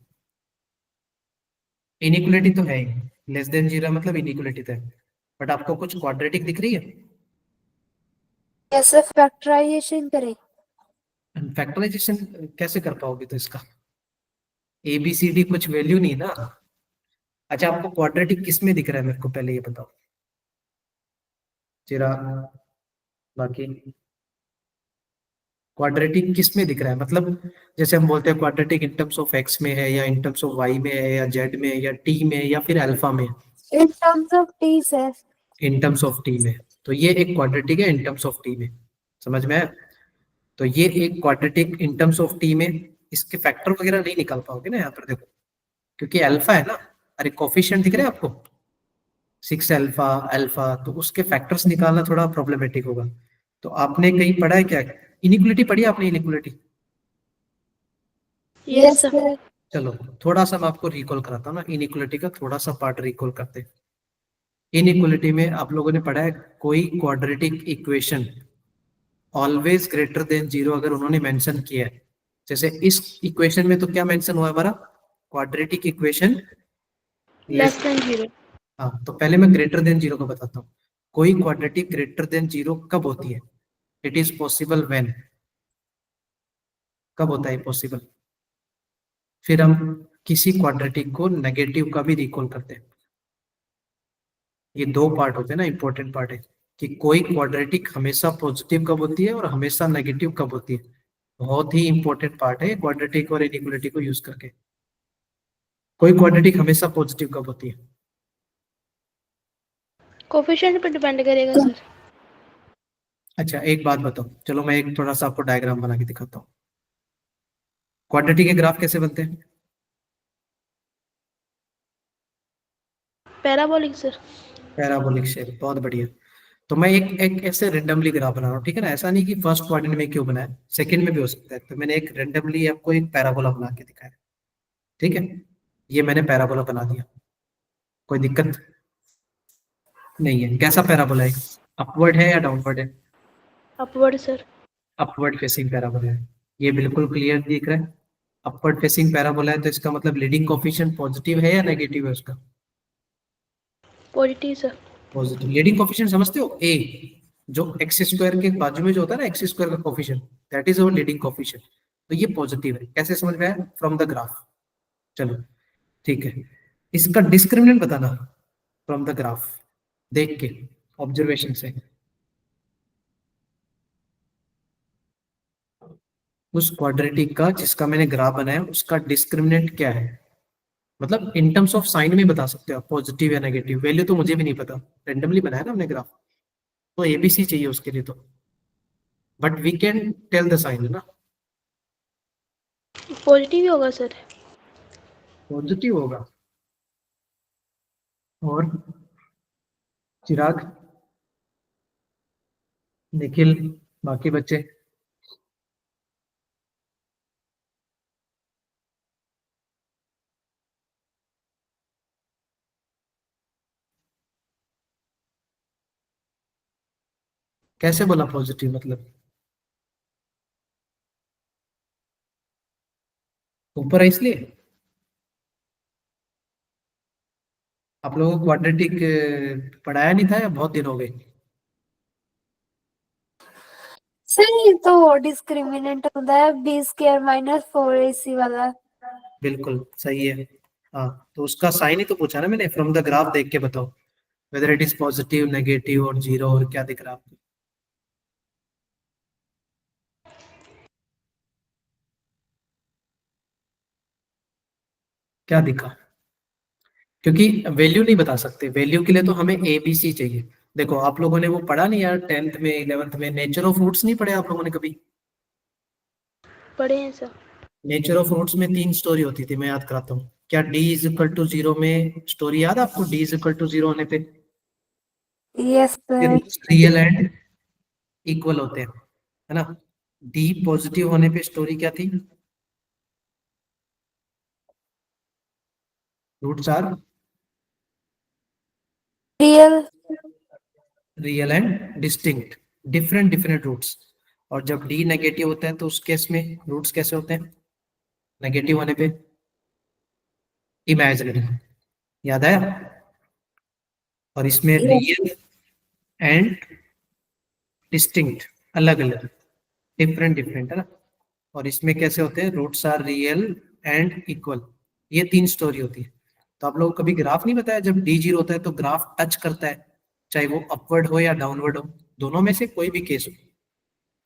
इनिक्वलिटी तो है ही, लेस देन जीरो मतलब इनिक्वलिटी तो है, बट आपको कुछ क्वाड्रेटिक दिख रही है? यस सर, फैक्टराइजेशन करें। फैक्टराइजेशन कैसे कर पाओगे? तो इसका ए बी सी डी कुछ वैल्यू नहीं ना। अच्छा, आपको क्वाड्रेटिक किस में दिख रहा है मेरे को पहले ये बताओ जरा। बाकी क्वाड्रेटिक किस में दिख रहा है? मतलब जैसे हम बोलते हैं quadratic in terms of x में है, या इन टर्म्स ऑफ वाई में है, या जेड में है, या टी में है, या फिर अल्फा में है? In terms of T sir. In terms of T में। तो ये एक क्वाड्रेटिक है इन टर्म्स ऑफ टी में, समझ में आया? तो ये एक quadratic in terms of T में, इसके फैक्टर वगैरह नहीं निकाल पाओगे ना यहाँ पर, देखो, क्योंकि अल्फा है ना। अरे कोफिशिएंट दिख रहे हैं आपको? 6 अल्फा अल्फा, तो उसके फैक्टर्स निकालना थोड़ा प्रॉब्लमेटिक होगा। तो आपने कहीं पढ़ा है क्या? इनिक्वलिटी पढ़ी आपने? Inequality Yes, sir. सर। चलो थोड़ा सा मैं आपको रिकॉल कराता हूँ ना, इनिक्वलिटी का थोड़ा सा पार्ट रिकॉल करते हैं। इनिक्वलिटी में आप लोगों ने पढ़ा है कोई quadratic equation always greater than zero अगर उन्होंने मेंशन किया है, जैसे इस इक्वेशन में तो क्या मेंशन हुआ है हमारा? Quadratic equation Less than 0. हाँ, तो पहले मैं ग्रेटर देन जीरो को बताता हूँ। कोई क्वाड्रेटिक ग्रेटर देन 0 कब होती है? इट इज पॉसिबल व्हेन, कब होता है पॉसिबल? फिर हम किसी क्वाड्रेटिक को नेगेटिव का भी रिकॉल करते हैं। ये दो पार्ट होते हैं ना, इंपॉर्टेंट पार्ट है कि कोई क्वाड्रेटिक हमेशा पॉजिटिव कब होती है और हमेशा नेगेटिव कब होती है। बहुत ही इंपॉर्टेंट पार्ट है क्वाड्रेटिक और इनइक्वालिटी को यूज करके। कोई क्वाड्रेटिक हमेशा पॉजिटिव कब होती है? कोफिशिएंट पे डिपेंड करेगा सर। अच्छा एक बात बताओ, चलो मैं एक थोड़ा सा आपको डायग्राम बना के दिखाता हूँ। क्वाड्रेटिक के ग्राफ कैसे बनते हैं? Parabolic sir. पैराबोलिक शेप, बहुत बढ़िया। तो मैं एक एक ऐसे रेंडमली ग्राफ बना रहा हूँ, ठीक है ना? ऐसा नहीं कि फर्स्ट क्वाड्रेंट में क्यों बनाया, सेकंड में भी हो सकता है। तो मैंने एक रेंडमली आपको एक पैराबोला बना के दिखाया, ठीक है? ये मैंने पैराबोला बना दिया, कोई दिक्कत नहीं है। कैसा पैराबोला है? अपवर्ड है या डाउनवर्ड है? Upward sir. Upward facing parabola है। ये बिल्कुल क्लियर दिख रहा है। अपवर्ड फेसिंग पैराबोला है तो इसका मतलब लीडिंग कोफिशिएंट पॉजिटिव है या नेगेटिव है उसका? Positive sir. Positive. Leading coefficient समझते हो? ए, जो एक्स स्क्वायर के बाजू में जो होता है ना, एक्स स्क्वायर का coefficient, that is our leading coefficient. तो ये पॉजिटिव है। कैसे समझ में आया? From the graph. चलो ठीक है, इसका डिस्क्रिमिनेंट बताना फ्रॉम द ग्राफ, देख के, ऑब्जर्वेशन से। उस क्वाड्रेटिक का जिसका मैंने ग्राफ बनाया उसका डिस्क्रिमिनेंट क्या है? मतलब इन टर्म्स ऑफ साइन में बता सकते हो आप, पॉजिटिव या नेगेटिव। वैल्यू तो मुझे भी नहीं पता, रेंडमली बनाया ना हमने ग्राफ, तो एबीसी चाहिए उसके लिए तो, but we can tell the sign, है ना? पॉजिटिव ही होगा सर। पॉजिटिव होगा। और चिराग, निखिल, बाकी बच्चे? कैसे बोला पॉजिटिव मतलब? ऊपर है इसलिए? आप लोगों को क्वाड्रेटिक पढ़ाया नहीं था या बहुत दिन हो गए? सही तो डिस्क्रिमिनेंट होता है b² - 4ac वाला। बिल्कुल सही है। हाँ, तो उसका साइन ही तो पूछा ना मैंने, फ्रॉम द ग्राफ देख के बताओ whether it is positive, negative और जीरो, और क्या दिख रहा है आपको? क्या दिखा? क्योंकि वैल्यू नहीं बता सकते, वैल्यू के लिए तो हमें ए बी सी चाहिए। देखो आप लोगों ने वो पढ़ा नहीं यार, 10th में 11th में नेचर ऑफ फ्रूट्स नहीं पढ़े आप लोगों ने कभी? पढ़े हैं सर। नेचर ऑफ फ्रूट्स में 3 स्टोरी होती थी, मैं याद कराता हूँ। क्या D is equal to zero में स्टोरी याद है आपको? D is equal to zero होने पे yes sir. Real and equal होते हैं, है ना? डी पॉजिटिव होने पे स्टोरी क्या थी? Roots are real. Real and distinct, different different roots. और जब डी नेगेटिव होता है तो उस केस में रूट्स कैसे होते हैं? नेगेटिव होने पे इमेजिनरी, याद आया? और इसमें रियल एंड डिस्टिंक्ट, अलग अलग, डिफरेंट डिफरेंट, है ना? और इसमें कैसे होते हैं? Roots are real and equal. ये 3 स्टोरी होती है। तो आप लोगों को कभी ग्राफ नहीं बताया, जब डी जीरो होता है तो ग्राफ टच करता है, चाहे वो अपवर्ड हो या डाउनवर्ड हो, दोनों में से कोई भी केस हो,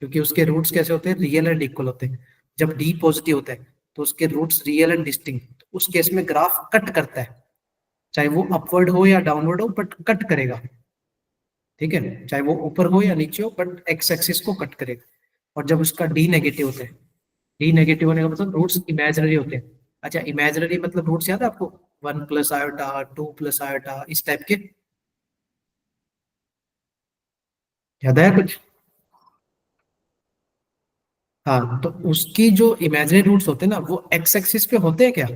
क्योंकि उसके रूट्स कैसे होते हैं? रियल एंड इक्वल होते हैं। जब डी पॉजिटिव होता है तो उसके रूट्स रियल एंड डिस्टिंक्ट, उस केस में ग्राफ कट करता है, चाहे वो अपवर्ड हो या डाउनवर्ड हो, बट कट करेगा, ठीक है? चाहे वो ऊपर हो या नीचे हो, बट एक्स एक्सिस को कट करेगा। और जब उसका डी नेगेटिव होता है, डी नेगेटिव होने का मतलब रूट्स इमेजिनरी होते हैं। अच्छा, इमेजिनरी मतलब रूट्स याद है आपको? 1 प्लस आयोटा, 2 प्लस आयोटा, इस टाइप के, याद है कुछ? हाँ, तो उसकी जो इमेजिनरी रूट्स होते हैं ना, वो एक्स एक्सिस पे होते हैं क्या?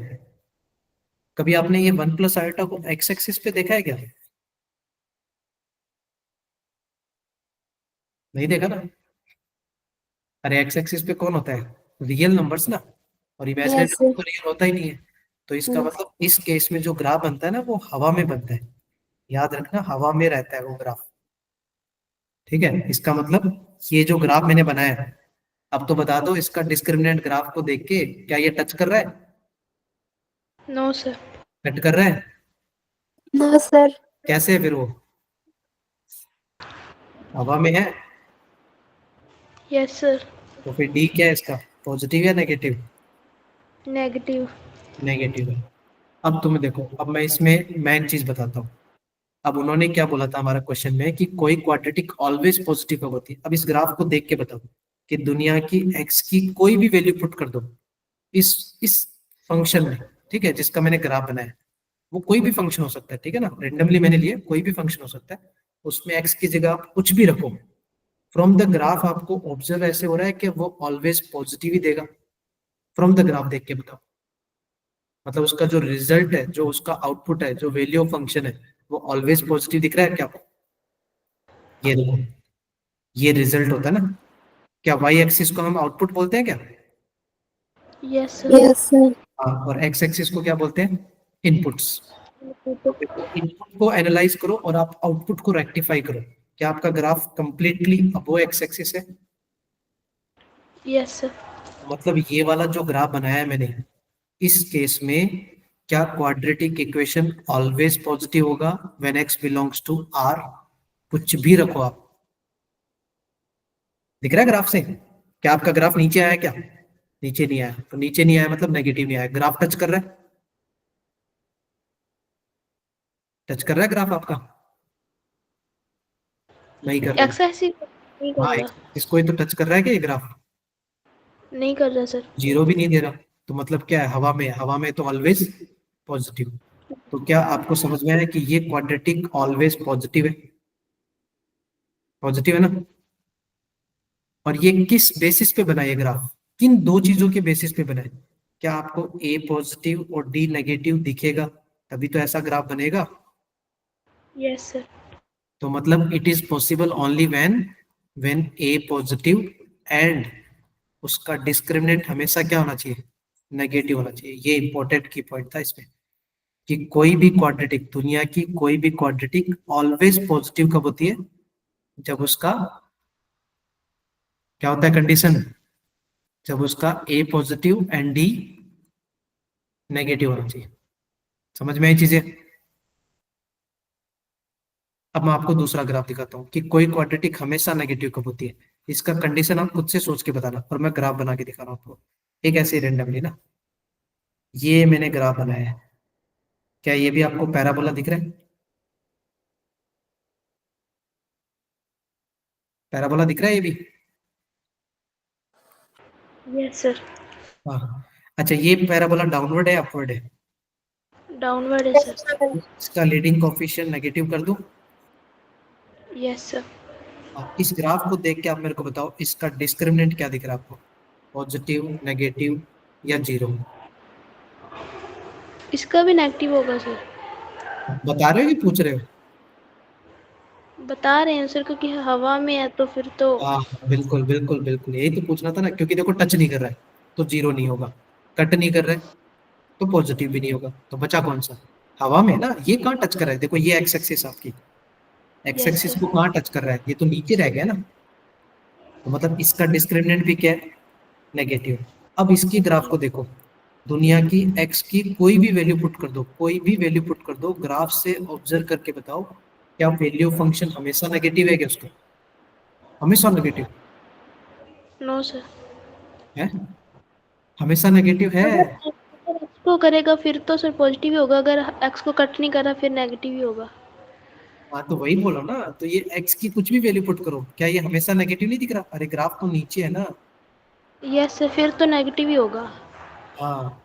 कभी आपने ये 1 प्लस आयोटा को एक्स एक्सिस पे देखा है क्या? नहीं देखा ना? अरे एक्स एक्सिस पे कौन होता है? रियल नंबर्स ना, और इमेजिनरी यस नंबर तो रियल होता ही नहीं है। तो इसका मतलब इस केस में जो ग्राफ बनता है ना, वो हवा में बनता है। याद रखना, हवा में रहता है वो ग्राफ। ठीक है, इसका मतलब ये जो ग्राफ मैंने बनाया है, अब तो बता दो इसका डिस्क्रिमिनेंट ग्राफ को देख के क्या ये टच कर रहा है? No sir. कट कर रहा है? No sir. कैसे है फिर वो? हवा में है, यस सर। तो फिर डी क्या है इसका, पॉजिटिव या नेगेटिव? नेगेटिव। नेगेटिव है। अब तुम्हें देखो, अब मैं इसमें मेन चीज बताता हूँ। अब उन्होंने क्या बोला था हमारा क्वेश्चन में कि कोई क्वाड्रेटिक ऑलवेज पॉजिटिव होती है। अब इस ग्राफ को देख के बताओ कि दुनिया की एक्स की कोई भी वैल्यू पुट कर दो इस फंक्शन में, ठीक है, जिसका मैंने ग्राफ बनाया, वो कोई भी फंक्शन हो सकता है, ठीक है ना, रेंडमली मैंने लिए, कोई भी फंक्शन हो सकता है, उसमें एक्स की जगह आप कुछ भी रखो, फ्रॉम द ग्राफ आपको ऑब्जर्व ऐसे हो रहा है कि वो ऑलवेज पॉजिटिव ही देगा। फ्रॉम द ग्राफ देख के बताओ, मतलब उसका जो रिजल्ट है, जो उसका आउटपुट है, जो वैल्यू ऑफ फंक्शन है, वो ऑलवेज पॉजिटिव दिख रहा है क्या आपको? ये देखो, ये रिजल्ट होता है ना। क्या वाई एक्सिस को हम आउटपुट बोलते हैं क्या? Yes sir. Yes sir. हाँ, और एक्स एक्सिस को क्या बोलते हैं? इनपुट्स। तो इनपुट को एनालाइज करो और आप आउटपुट को रेक्टिफाई करो। क्या आपका ग्राफ कंप्लीटली अबो एक्स एक्सिस है? Yes sir. मतलब ये वाला जो ग्राफ बनाया है मैंने, इस केस में क्या क्वाड्रेटिक इक्वेशन ऑलवेज पॉजिटिव होगा when X belongs to R? कुछ भी रखो आप। दिख रहा है ग्राफ से? क्या आपका ग्राफ नीचे आया क्या? नीचे नहीं आया, तो नीचे नहीं आया मतलब नेगेटिव नहीं आया। ग्राफ टच कर रहा है? टच कर रहा है ग्राफ आपका? नहीं कर रहा है। एक्स एक्सिस नहीं कर हाँ, रहा। इसको ही तो टच कर रहा है क्या ये ग्राफ? नहीं कर रहा सर। जीरो भी नहीं दे रहा, तो मतलब क्या है, हवा में है। हवा में तो ऑलवेज पॉजिटिव। तो क्या आपको समझ में आया कि ये क्वाड्रेटिक ऑलवेज पॉजिटिव है? पॉजिटिव है ना? और ये किस बेसिस पे बना ये ग्राफ? किन दो चीजों के बेसिस पे बना है? क्या आपको ए पॉजिटिव और डी नेगेटिव दिखेगा तभी तो ऐसा ग्राफ बनेगा? Yes sir. तो मतलब it is possible only when A positive and उसका डिस्क्रिमिनेंट हमेशा क्या होना चाहिए? नेगेटिव होना चाहिए। ये इंपॉर्टेंट की पॉइंट था इसमें, कि कोई भी क्वाड्रेटिक, दुनिया की कोई भी क्वाड्रेटिक ऑलवेज पॉजिटिव कब होती है? जब उसका क्या होता है कंडीशन? जब उसका ए पॉजिटिव एंड डी नेगेटिव होना चाहिए। समझ में आई चीजें? अब मैं आपको दूसरा ग्राफ दिखाता हूँ कि कोई क्वाड्रेटिक हमेशा नेगेटिव कब होती है। इसका कंडीशन आप खुद से सोच के बताना, और मैं ग्राफ बना के दिखा रहा हूँ आपको, एक ऐसे रेंडमली ना। ये मैंने ग्राफ बनाया है, क्या ये भी आपको पैराबोला दिख रहा है? पैराबोला दिख रहा है ये भी? Yes sir. हाँ। अच्छा, ये पैराबोला डाउनवर्ड है अपवर्ड है? डाउनवर्ड है सर। इसका लीडिंग कोफिशिएंट नेगेटिव कर दूं? Yes sir. इस ग्राफ को देख के आप मेरे को बताओ इसका डिस्क्रिमिनेंट क्या दिख रहा है आपको? पॉजिटिव, नेगेटिव या जीरो? इसका भी नेगेटिव होगा सर। बता रहे हो कि पूछ रहे हो? बता रहे हैं सर, क्योंकि हवा में है तो फिर तो। हाँ, बिल्कुल बिल्कुल बिल्कुल, यही तो पूछना था ना, क्योंकि देखो टच नहीं कर रहा है तो जीरो नहीं होगा, कट नहीं कर रहा है तो पॉजिटिव भी नहीं होगा, तो बचा कौन सा? हवा में ना। ये कहाँ टच कर रहा है? देखो ये एक्स एक्सिस आपकी, एक्स यस एक्सिस सर। को कहाँ टच कर रहा है? ये तो नीचे रह गया ना। तो मतलब इसका डिस्क्रिमिनेंट भी क्या है? नेगेटिव। अब इसकी ग्राफ को देखो, दुनिया की एक्स की कोई भी वैल्यू पुट कर दो, कोई भी वैल्यू पुट कर दो, ग्राफ से ऑब्जर्व करके बताओ क्या वैल्यू फंक्शन हमेशा नेगेटिव है क्या उसका? हमेशा नेगेटिव नो सर। है? हमेशा नेगेटिव है। अगर एक्स को करेगा फिर तो सर पॉजिटिव ही होगा, अगर एक्स को कट नहीं करा फिर नेगेटिव ही होगा। हाँ, तो वही बोलो ना, तो ये एक्स की कुछ भी वैल्यू पुट करो, क्या ये हमेशा नेगेटिव नहीं दिख रहा? अरे ग्राफ तो नीचे है ना। यस सर, फिर तो नेगेटिव ही होगा। हाँ,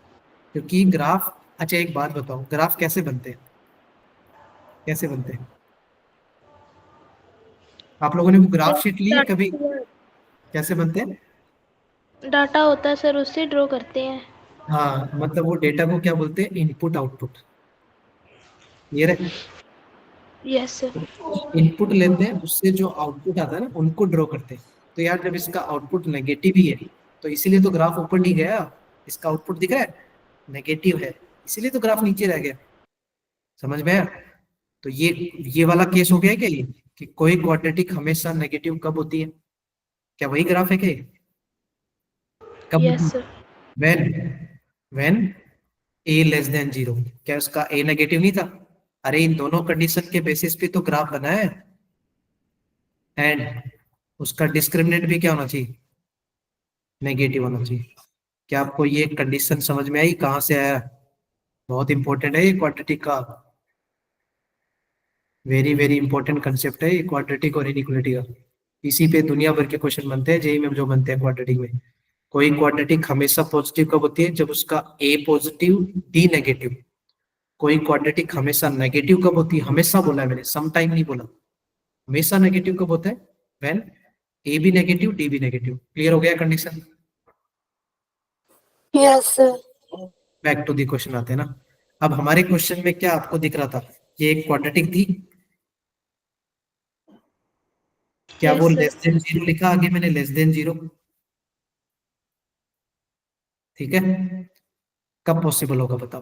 क्योंकि ग्राफ, अच्छा एक बात बताओ, ग्राफ कैसे बनते हैं? कैसे बनते हैं? आप लोगों ने वो ग्राफ शीट ली है कभी? कैसे बनते हैं? डाटा होता है सर, उससे ड्रॉ करते हैं। हाँ, मतलब वो डेटा को क्या बोलते हैं? Input output. ये रहे, यस सर। इनपुट लेते हैं, उससे जो आउटपुट आता है ना उनको ड्रॉ करते हैं। तो यार जब इसका आउटपुट नेगेटिव ही है तो इसीलिए तो ग्राफ ऊपर नहीं गया। इसका आउटपुट दिख रहा है नेगेटिव है, इसीलिए तो ग्राफ नीचे रह गया। समझ में आया? तो ये वाला केस हो गया क्या? कि कोई क्वाड्रेटिक हमेशा नेगेटिव कब होती है? क्या वही ग्राफ है क्या? कब होती यस है? Sir. When when A less than 0। क्या उसका ए नेगेटिव नहीं था? अरे इन दोनों कंडीशन के बेसिस पे तो ग्राफ बना है। एंड उसका डिस्क्रिमिनेंट भी क्या होना चाहिए? नेगेटिव होना चाहिए। क्या आपको ये कंडीशन समझ में आई? कहाँ से आया? बहुत इंपॉर्टेंट है ये क्वाड्रेटिक का। वेरी वेरी इंपॉर्टेंट कंसेप्ट है ये क्वाड्रेटिक और इनइक्वालिटी का। इसी पे दुनिया भर के क्वेश्चन बनते हैं जेई में, जो बनते हैं क्वाड्रेटिक में। कोई क्वाड्रेटिक हमेशा पॉजिटिव कब होती है? जब उसका ए पॉजिटिव डी नेगेटिव। कोई क्वाड्रेटिक हमेशा नेगेटिव कब होती है? हमेशा बोला है मैंने, सम टाइम नहीं बोला। हमेशा नेगेटिव कब होता है? व्हेन ए भी नेगेटिव डी भी नेगेटिव। क्लियर हो गया condition? Yes sir. Back to the question आते हैं ना। अब हमारे क्वेश्चन में क्या आपको दिख रहा था? ये एक क्वाड्रेटिक थी। क्या वो यस सर। लेस देन 0 लिखा आगे मैंने? Less than 0। ठीक है। कब पॉसिबल होगा बताओ?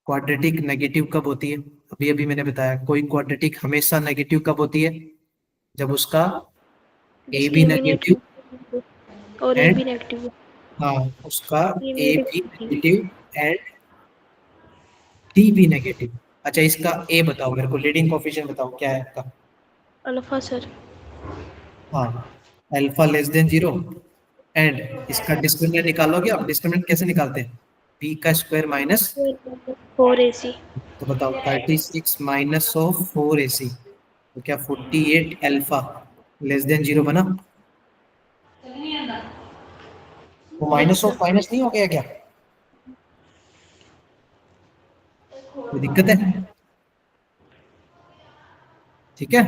क्वाड्रेटिक नेगेटिव कब होती है? अभी अभी मैंने बताया कोई क्वाड्रेटिक हमेशा नेगेटिव कब होती है? जब उसका ए भी डिस्क्रिमिनेट नेगेटिव और ए एंड, भी नेगेटिव। हाँ, उसका ए भी डिस्क्रिमिनेट। नेगेटिव एंड डी भी नेगेटिव। अच्छा इसका ए बताओ मेरे को, लीडिंग कोफिशिएंट बताओ क्या है इसका? Alpha sir. हाँ, अल्फा लेस देन 0। एंड इसका डिस्क्रिमिनेंट निकालोगे आप? डिस्क्रिमिनेंट कैसे निकालते हैं? बी का स्क्वायर माइनस, 4ac। तो बताओ 36 माइनस ऑफ 4ac, तो क्या 48 अल्फा लेस देन 0 बना? वो yes minus of sir. Minus नहीं हो गया क्या? कोई दिक्कत है? ठीक है।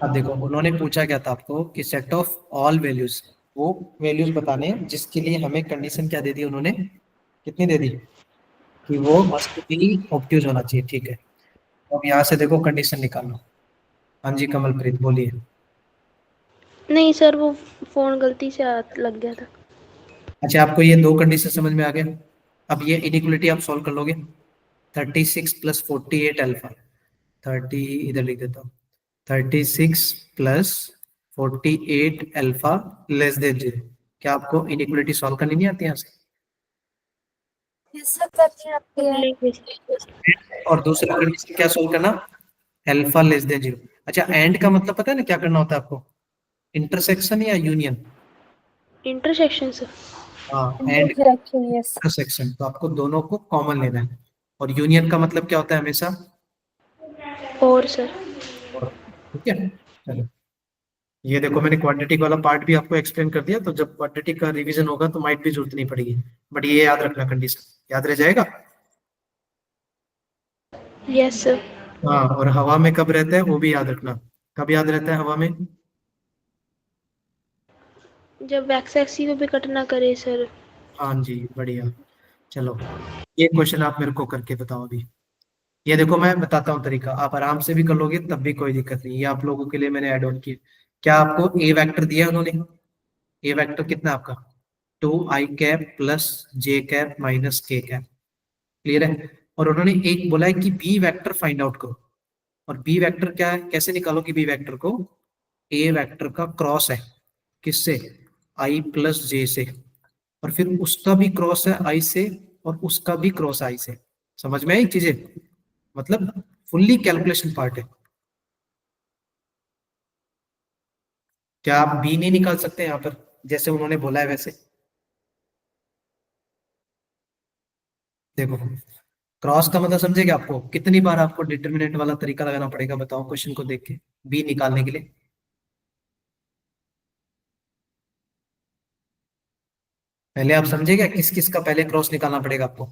अब देखो उन्होंने पूछा क्या था आपको कि सेट ऑफ ऑल वैल्यूज, वो वैल्यूज बताने हैं जिसके लिए हमें कंडीशन क्या दे दी उन्होंने? कितनी दे दी? कि वो मस्ट बी ऑब्ट्यूज होना चाहिए। ठीक है, तो अब यहाँ से देखो कंडीशन निकालो। हाँ जी कमलप्रीत बोलिए। नहीं सर, वो फोन गलती से लग गया था। अच्छा आपको ये दो कंडीशन समझ में आ गया? अब ये इनइक्वलिटी आप सॉल्व कर लोगे। 36 प्लस 48 अल्फा, 30 इधर लिख देता हूँ, 36 प्लस 48 अल्फा लेस देन 0। क्या आपको इनइक्वलिटी सॉल्व करनी नहीं आती यहाँ से? यस सर, करनी आती कर है। लेंगे। और दूसरा कंडीशन क्या सॉल्व करना? Alpha less than 0। अच्छा एंड का मतलब पता है ना क्या करना होता है आपको? इंटरसेक्शन या यूनियन? Intersection sir. हाँ, एंड इंटरसेक्शन। यस। इंटरसेक्शन, तो आपको दोनों को कॉमन लेना है। और यूनियन का मतलब क्या होता है हमेशा? और सर। और। ठीक है, चलो ये देखो मैंने क्वाड्रेटिक वाला पार्ट भी आपको एक्सप्लेन कर दिया, तो जब क्वाड्रेटिक का रिवीजन होगा तो माइट भी जरूरत नहीं पड़ेगी, बट ये याद रखना, कंडीशन याद रह जाएगा। Yes sir. हाँ, और हवा में कब रहता है वो भी याद रखना। कब याद रहता है हवा में? जब एक्स एक्सी को भी कट ना करे सर। हाँ जी बढ़िया। चलो ये क्वेश्चन आप मेरे को करके बताओ अभी। ये देखो मैं बताता हूँ तरीका, आप आराम से भी कर लोगे तब भी कोई दिक्कत नहीं, ये आप लोगों के लिए मैंने ऐड ऑन किया। क्या आपको ए वेक्टर दिया है उन्होंने? ए वेक्टर कितना है आपका? 2i कैप प्लस जे cap minus K cap. Clear है? और उन्होंने एक बोला है कि बी वेक्टर फाइंड आउट करो। और बी वेक्टर क्या है, कैसे निकालोगे बी वेक्टर को? ए वेक्टर का क्रॉस है, किससे? आई प्लस जे से, और फिर उसका भी क्रॉस है आई से, और उसका भी क्रॉस आई से। समझ में आई चीजें? मतलब फुल्ली कैलकुलेशन पार्ट है। क्या आप बी नहीं निकाल सकते यहाँ पर जैसे उन्होंने बोला है वैसे? देखो क्रॉस का मतलब समझेगा आपको? कितनी बार आपको डिटर्मिनेंट वाला तरीका लगाना पड़ेगा बताओ क्वेश्चन को देख के बी निकालने के लिए? पहले आप समझेगा किस किस का पहले क्रॉस निकालना पड़ेगा आपको?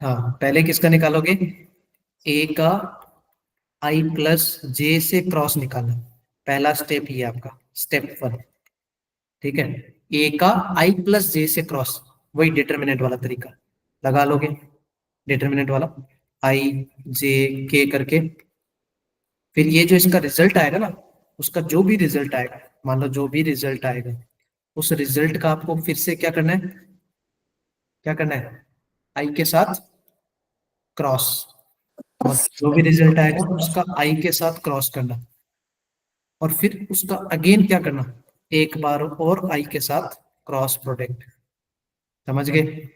हाँ, पहले किसका निकालोगे? ए का आई प्लस जे से क्रॉस निकालना। पहला स्टेप ये आपका स्टेप 1। ठीक है, ए का आई प्लस जे से क्रॉस, वही डिटर्मिनेंट वाला तरीका लगा लोगे। डिटर्मिनेंट वाला आई जे के करके, फिर ये जो इसका रिजल्ट आएगा ना, उसका जो भी रिजल्ट आएगा, मान लो जो भी रिजल्ट आएगा, उस रिजल्ट का आपको फिर से क्या करना है? क्या करना है, आई के साथ क्रॉस, और जो भी रिजल्ट आएगा उसका आई के साथ क्रॉस करना, और फिर उसका अगेन क्या करना, एक बार और आई के साथ क्रॉस प्रोडक्ट। समझ गए?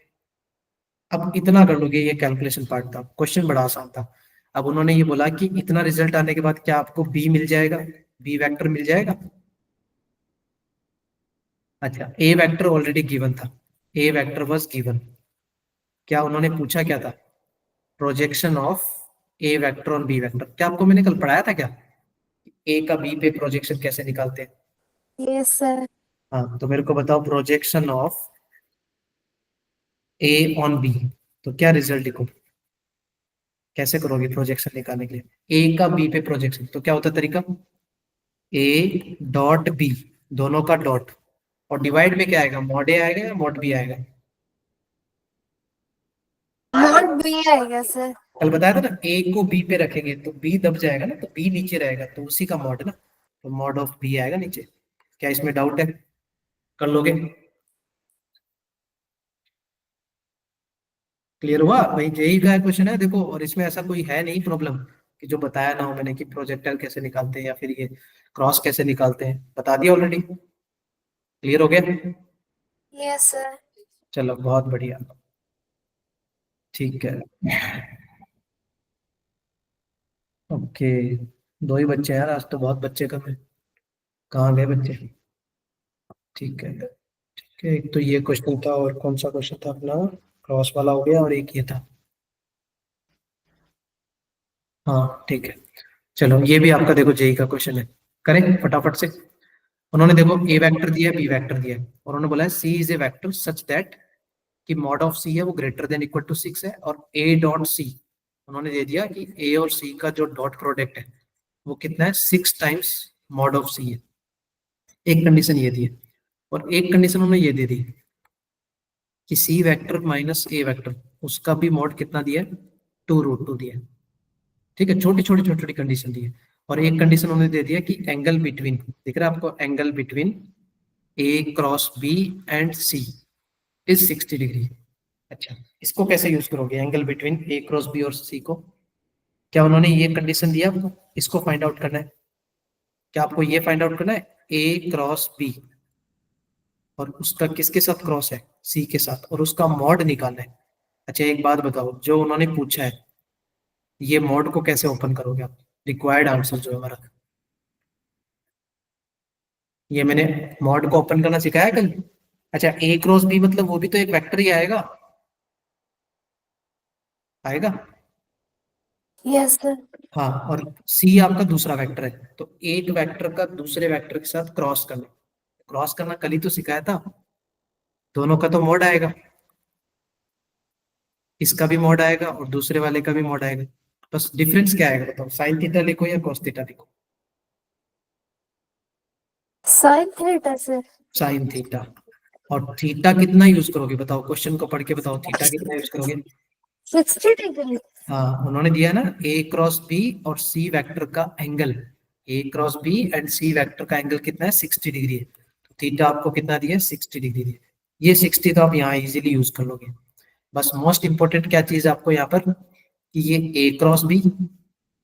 अब इतना कर लोगे, ये कैलकुलेशन पार्ट था, क्वेश्चन बड़ा आसान था। अब उन्होंने ये बोला कि इतना रिजल्ट आने के बाद क्या आपको बी मिल जाएगा, बी वेक्टर मिल जाएगा। अच्छा, ए वेक्टर ऑलरेडी गिवन था, ए वेक्टर वाज गिवन। क्या उन्होंने पूछा क्या था, प्रोजेक्शन ऑफ ए वेक्टर और बी वेक्टर। क्या आपको मैंने कल पढ़ाया था क्या, ए का बी पे प्रोजेक्शन कैसे निकालते हैं? Yes sir. हाँ, तो मेरे को बताओ projection of A on B, तो क्या रिजल्ट लिखो, कैसे करोगे प्रोजेक्शन निकालने के लिए, ए का बी पे प्रोजेक्शन, तो क्या होता है तरीका, ए डॉट बी, दोनों का डॉट, और डिवाइड में क्या आएगा, मॉड ए आएगा या मॉड बी आएगा? मॉड बी आएगा सर। कल बताया था ना, ए को बी पे रखेंगे तो बी दब जाएगा ना, तो बी नीचे रहेगा, तो उसी का मॉड ना, तो मॉड ऑफ बी आएगा नीचे। क्या इसमें डाउट है, कर लोगे? क्लियर हुआ भाई? जेई का क्वेश्चन है देखो, और इसमें ऐसा कोई है नहीं प्रॉब्लम कि जो बताया ना हो मैंने कि प्रोजेक्टाइल कैसे निकालते हैं या फिर ये क्रॉस कैसे निकालते हैं, बता दिया ऑलरेडी। क्लियर हो गया? Yes sir. चलो बहुत बढ़िया, ठीक है। ओके, दो ही बच्चे हैं यार, आज तो बहुत बच्चे कम है, कहाँ गए बच्चे? ठीक है, ठीक है, एक तो ये क्वेश्चन था, और कौन सा क्वेश्चन था अपना, क्रॉस वाला हो गया, और एक ये था। हाँ ठीक है, चलो ये भी आपका देखो जेई का क्वेश्चन है, करें फटाफट से। उन्होंने देखो ए वेक्टर दिया है, बी वेक्टर दिया है, और उन्होंने बोला है c is a vector such that कि मॉड ऑफ सी है वो ग्रेटर देन इक्वल टू 6 है, और ए डॉट सी उन्होंने दे दिया कि ए और सी का जो डॉट प्रोडक्ट है वो कितना है, 6 टाइम्स मॉड ऑफ सी है। एक कंडीशन ये दी है, और एक कंडीशन उन्होंने ये दे दी कि सी वेक्टर माइनस ए वेक्टर, उसका भी मॉड कितना दिया है, 2√2 दिया है। ठीक है, छोटी छोटी छोटी छोटी कंडीशन दी है। और एक कंडीशन उन्होंने दे दिया कि एंगल बिटवीन, दिख रहा है आपको, angle between A cross B and C is 60 degree. अच्छा, इसको कैसे यूज करोगे, angle between A cross B और सी को? क्या उन्होंने ये कंडीशन दिया आपको, इसको फाइंड आउट करना है। क्या आपको ये फाइंड आउट करना है, ए क्रॉस बी और उसका किसके साथ क्रॉस है, सी के साथ, और उसका मॉड निकालना है। अच्छा एक बात बताओ, जो उन्होंने पूछा है ये मॉड को कैसे ओपन करोगे आप, रिक्वायर्ड आंसर जो है हमारा, ये मैंने मॉड को ओपन करना सिखाया कल। अच्छा, ए क्रॉस बी मतलब वो भी तो एक वेक्टर ही आएगा, आएगा। Yes sir. हाँ, और सी आपका दूसरा वेक्टर है, तो एक वेक्टर का दूसरे वेक्टर के साथ क्रॉस करना, क्रॉस करना कल ही तो सिखाया था, दोनों का तो मॉड आएगा, इसका भी मॉड आएगा और दूसरे वाले का भी मॉड आएगा। बस डिफरेंस क्या आएगा बताओ, साइन थीटा लिखो या कॉस थीटा लिखो? Sine theta sir. Sine theta. और थीटा कितना यूज करोगे बताओ, क्वेश्चन को पढ़ के बताओ, थीटा कितना यूज करोगे? 60 डिग्री। हाँ, उन्होंने दिया ना ए क्रॉस बी और सी वेक्टर का angle, A cross B and C vector का एंगल कितना है, 60 डिग्री है, तो थीटा आपको कितना दिया है, 60 डिग्री दिया। ये 60 तो आप यहाँ इजीली यूज कर लोगे। बस मोस्ट इंपॉर्टेंट क्या चीज आपको यहाँ पर, कि ये ए क्रॉस बी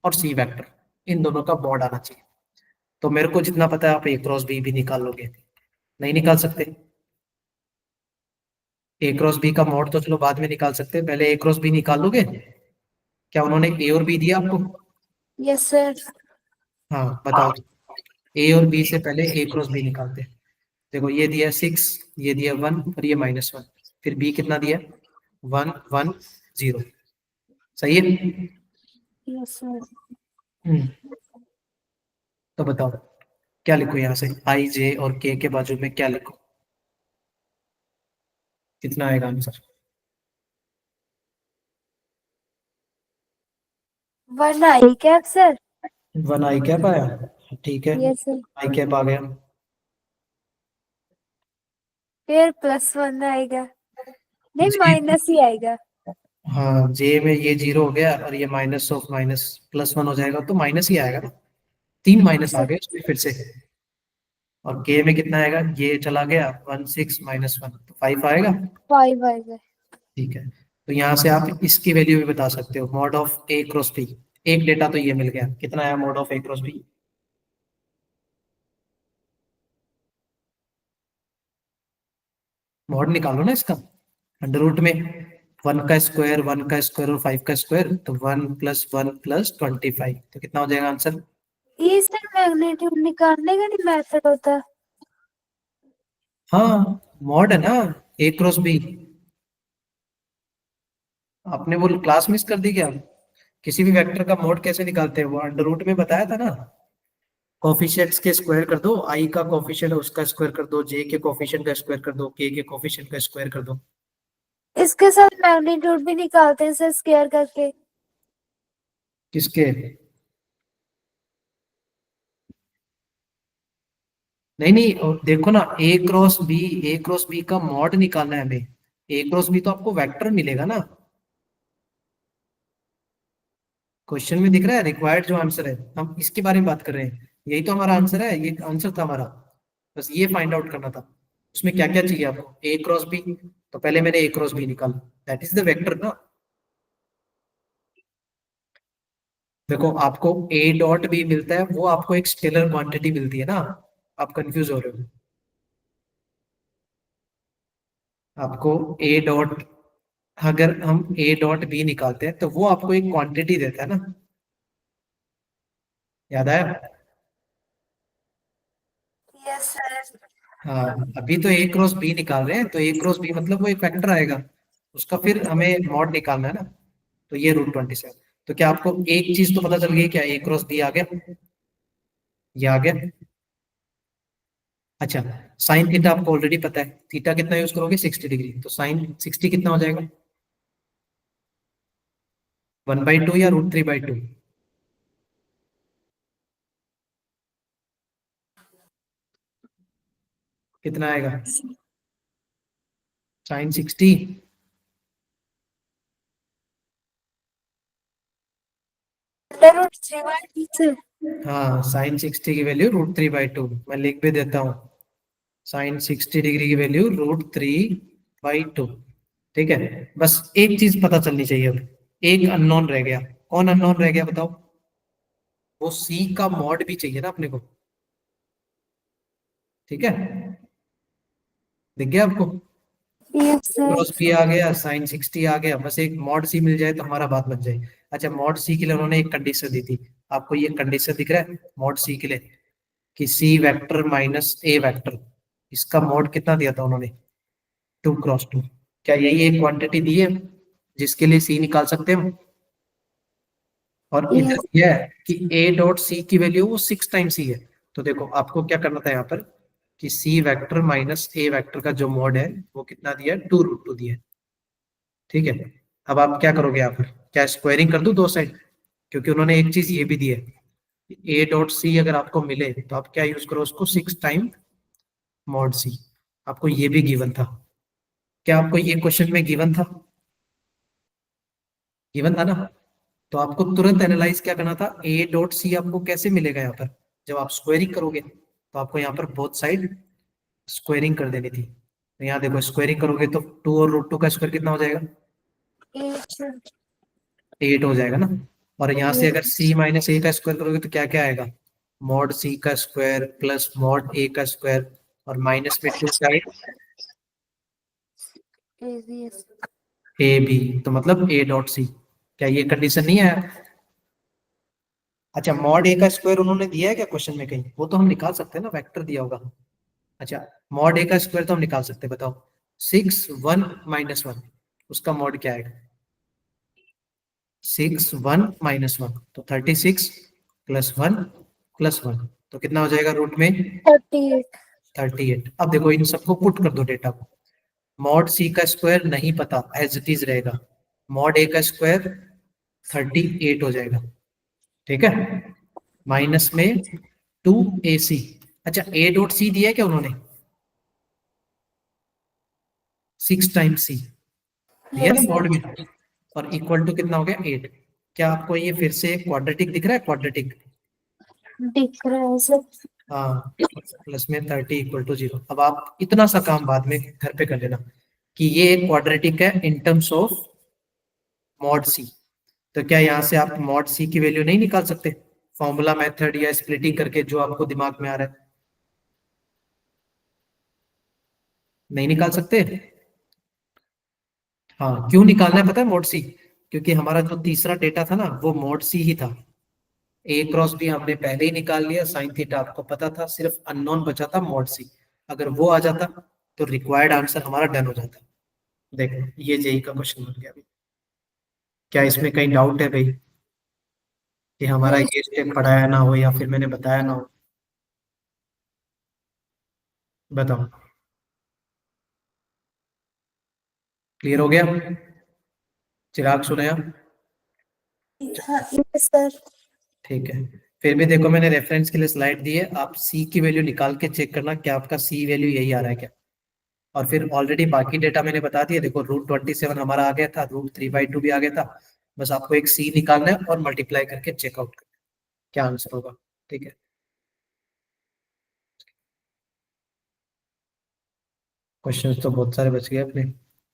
और सी वेक्टर, इन दोनों का मॉड आना चाहिए। तो मेरे को जितना पता है आप ए क्रॉस बी भी निकाल लोगे, नहीं निकाल सकते? ए क्रॉस बी का मॉड तो चलो बाद में निकाल सकते हैं, पहले ए क्रॉस बी निकाल लोगे? क्या उन्होंने ए और बी दिया आपको? Yes sir. हाँ बताओ, ए और बी से पहले ए क्रॉस बी निकालते हैं। देखो ये दिया 6, ये दिया 1 और ये -1, फिर बी कितना दिया, 1 1 0, सही है? Yes sir. तो बताओ क्या लिखो यहाँ से, आई जे और के बाजू में क्या लिखो, कितना आएगा आंसर? 1 आई कैप सर। 1 आई कैप आया, ठीक है, यस सर। आई कैप आ गया। फिर +1 आएगा, नहीं जे, माइनस ही आएगा। हाँ जे में ये 0 हो गया और ये माइनस ऑफ माइनस +1 हो जाएगा, तो माइनस ही आएगा ना, 3 माइनस आ गए इसमें फिर से। और के में कितना आएगा, ये चला गया 1 6 -1 तो 5 आएगा। 5 आएगा। ठीक है, तो यहाँ से आप इसकी वैल्यू भी बता सकते हो, mod of a cross b. एक डेटा तो ये मिल गया, कितना आया mod of a cross b? Mod निकालो ना इसका, अंडर रूट में 1 का स्क्वायर और 5 का स्क्वायर, तो 1 + 1 + 25, तो कितना हो जाएगा आंसर? ये सर मैग्नीट्यूड निकालने का नहीं मेथड होता है? हाँ, मॉड है ना, ए क्रॉस बी। आपने वो क्लास मिस कर दी क्या? किसी भी वेक्टर का मॉड कैसे निकालते हैं, वो अंडर रूट में बताया था ना। कोफिशिएंट्स के स्क्वायर कर दो, आई का कोफिशिएंट उसका स्क्वायर कर दो, जे के कोफिशिएंट का स्क्वायर कर दो, के कोफिशिएंट का स्क्वायर कर दो। इसके साथ मैग्नीट्यूड भी निकालते हैं सर स्क्वायर करके। किसके? नहीं नहीं, और देखो ना, ए क्रॉस बी का मॉड निकालना है हमें। ए क्रॉस बी तो आपको वेक्टर मिलेगा ना। क्वेश्चन में दिख रहा है रिक्वायर्ड जो आंसर है, हम इसके बारे में बात कर रहे हैं। यही तो हमारा आंसर है, ये आंसर था हमारा। बस ये फाइंड आउट करना था उसमें क्या क्या चाहिए आपको। ए क्रॉस बी, तो पहले मैंने ए क्रॉस बी निकाला, दैट इज द वेक्टर ना। देखो, आपको ए डॉट बी मिलता है, वो आपको एक स्केलर क्वांटिटी मिलती है ना। आप कंफ्यूज हो रहे हो। आपको ए डॉट, अगर हम ए डॉट बी निकालते हैं तो वो आपको एक क्वांटिटी देता है ना। याद आया? Yes sir. हाँ, अभी तो ए क्रॉस बी निकाल रहे हैं, तो ए क्रॉस बी मतलब वो एक वेक्टर आएगा, उसका फिर हमें मॉड निकालना है ना। तो ये √27। तो क्या आपको एक चीज तो पता चल गई क्या, ए क्रॉस बी आ गया, ये आ गया। अच्छा, साइन थीटा आपको ऑलरेडी पता है, थीटा कितना यूज करोगे, 60 डिग्री, तो साइन 60 कितना हो जाएगा, 1/2 या √3/2? कितना आएगा साइन 60? √3/2 हाँ, साइन 60 की वैल्यू √3/2, मैं लिख भी देता हूँ। साइन 60 डिग्री की वैल्यू √3/2। ठीक है, बस एक चीज पता चलनी चाहिए अब, एक अननोन रह गया। कौन अननोन रह गया बताओ? वो सी का मॉड भी चाहिए ना अपने को। ठीक है, दिख गया आपको? Yes sir. क्रॉस बी आ गया, साइन 60 आ गया, बस एक मॉड सी मिल जाए तो हमारा बात बन जाए। अच्छा, मॉड सी के लिए उन्होंने एक कंडीशन दी थी, आपको ये कंडीशन दिख रहा है मॉड सी के लिए, कि सी वेक्टर माइनस ए वेक्टर, इसका मॉड कितना दिया था उन्होंने, 2 × 2। क्या यही एक क्वांटिटी दी है जिसके लिए सी निकाल सकते हैं हम? और इधर यस। यह है कि ए डॉट सी की वैल्यू वो 6 टाइम्स सी है। तो देखो, आपको क्या करना था यहाँ पर, कि सी वेक्टर माइनस ए वेक्टर का जो मॉड है वो कितना दिया है, 2√2 दिया है। ठीक है, अब आप क्या करोगे यहाँ पर, क्या स्क्वायरिंग कर दूं दो साइड? क्योंकि उन्होंने एक चीज ये भी दी है, ए डॉट सी अगर आपको मिले तो आप क्या यूज करो उसको, 6 टाइम मॉड सी। आपको ये भी गिवन था, क्या आपको ये क्वेश्चन में गिवन था? गिवन था ना। तो आपको तुरंत एनालाइज क्या करना था, ए डॉट सी आपको कैसे मिलेगा यहाँ पर, जब आप स्क्वायरिंग करोगे तो आपको यहाँ पर बोथ साइड स्क्वायरिंग कर देनी थी। तो यहाँ देखो, स्क्वायरिंग करोगे तो 2 और √2 का स्क्वायर कितना हो जाएगा, 8 हो जाएगा ना। और यहाँ से अगर सी माइनस ए का स्क्वायर करोगे तो क्या क्या आएगा, मॉड सी का स्क्वायर प्लस मॉड ए का स्क्वायर, और माइनस में 2 साइड यस। ए बी, तो मतलब ए डॉट सी। क्या ये कंडीशन नहीं है? अच्छा, मॉड ए का स्क्वायर उन्होंने दिया है क्या क्वेश्चन में कहीं? वो तो हम निकाल सकते हैं ना, वेक्टर दिया होगा। अच्छा, मॉड ए का स्क्वायर तो हम निकाल सकते हैं, बताओ। 6 1 - 1, उसका मॉड क्या आएगा, 6 1 - 1, तो 36 +1 + 1, तो कितना हो जाएगा रूट में, 38। 38। अब देखो, इन सबको पुट कर दो डेटा को। मॉड सी का स्क्वायर नहीं पता, एज इट इज रहेगा। मॉड ए का स्क्वायर 38 हो जाएगा। ठीक है, माइनस में 2ac। अच्छा, ए डॉट सी दिया है क्या उन्होंने, 6 टाइम्स सी दिया ना यस मॉड सर। में, और इक्वल टू कितना हो गया, 8। क्या आपको ये फिर से क्वाड्रेटिक दिख रहा है, क्वाड्रेटिक? दिख रहा है सर। हाँ, प्लस में 30 = 0। अब आप इतना सा काम बाद में घर पे कर लेना, कि ये एक क्वाड्रेटिक है in terms of mod c, तो क्या यहाँ से आप मॉड सी की वैल्यू नहीं निकाल सकते फॉर्मूला मेथड या स्प्लिटिंग करके, जो आपको दिमाग में आ रहा है? नहीं निकाल सकते? हाँ, क्यों निकालना है पता है मॉड सी? क्योंकि हमारा जो तीसरा डेटा था ना वो मॉड सी ही था। ए क्रॉस बी हमने पहले ही निकाल लिया, साइन थीटा आपको पता था, सिर्फ अननोन बचा था मॉड सी। अगर वो आ जाता तो रिक्वायर्ड आंसर हमारा डन हो जाता। देखो ये जेई का क्वेश्चन बन गया अभी। क्या इसमें कहीं डाउट है भाई कि हमारा ये स्टेप पढ़ाया ना हो या फिर मैंने बताया ना हो? बताओ। क्लियर हो गया? चिराग सुनाया? हाँ यस सर। ठीक है। फिर भी देखो मैंने रेफरेंस के लिए स्लाइड दी है, आप सी की वैल्यू निकाल के चेक करना क्या आपका सी वैल्यू यही आ रहा है क्या। और फिर ऑलरेडी बाकी डेटा मैंने बता दिया, देखो √27 हमारा आ गया था, √3/2 भी आ गया था। बस आपको एक सी निकालना है और मल्टीप्लाई करके चेकआउट करना है क्या आंसर होगा। ठीक है, क्वेश्चन तो बहुत सारे बच गए अपने,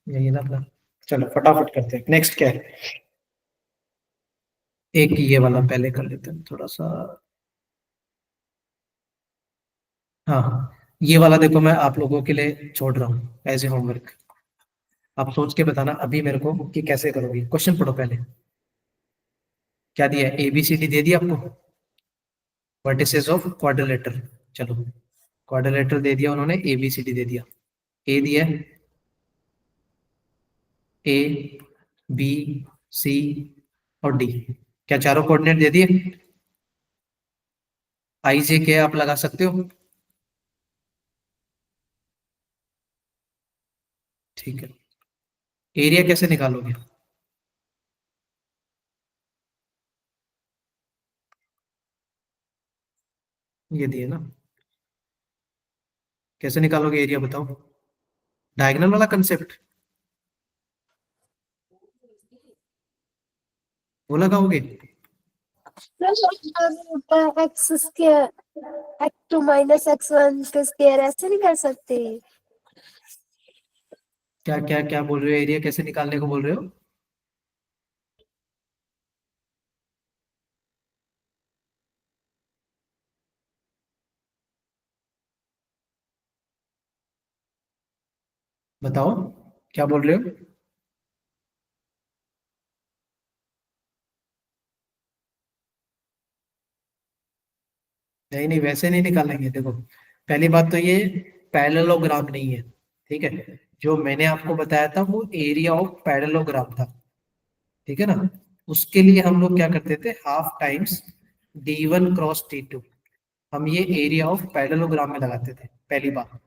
यही ना अपना। चलो फटाफट करते हैं, नेक्स्ट क्या है। एक ये वाला पहले कर लेते हैं थोड़ा सा। हाँ, ये वाला देखो मैं आप लोगों के लिए छोड़ रहा हूँ एज ए होमवर्क। आप सोच के बताना अभी मेरे को कि कैसे करोगे। क्वेश्चन पढ़ो पहले। क्या दिया है? ABCD दे दिया आपको, वर्टिसेस ऑफ क्वाड्रिलेटरल। चलो, क्वाड्रिलेटरल दे दिया उन्होंने, ABCD दे दिया। ए दिया है, A B C और D। क्या चारों कोऑर्डिनेट दे दिए? IJ के आप लगा सकते हो? ठीक है। एरिया कैसे निकालोगे? ये दिए ना, कैसे निकालोगे एरिया बताओ? डायगोनल वाला कंसेप्ट वो लगाओगे? X square x2 minus x1 का स्क्वायर ऐसे नहीं कर सकते? क्या क्या क्या बोल रहे हो? एरिया कैसे निकालने को बोल रहे हो? बताओ क्या बोल रहे हो? नहीं नहीं, वैसे नहीं निकालेंगे। देखो पहली बात तो ये पैरेललोग्राम नहीं है, ठीक है। जो मैंने आपको बताया था वो एरिया ऑफ पैरेललोग्राम था, ठीक है ना। उसके लिए हम लोग क्या करते थे, half times D1 cross D2। हम ये एरिया ऑफ पैरेललोग्राम में लगाते थे पहली बात।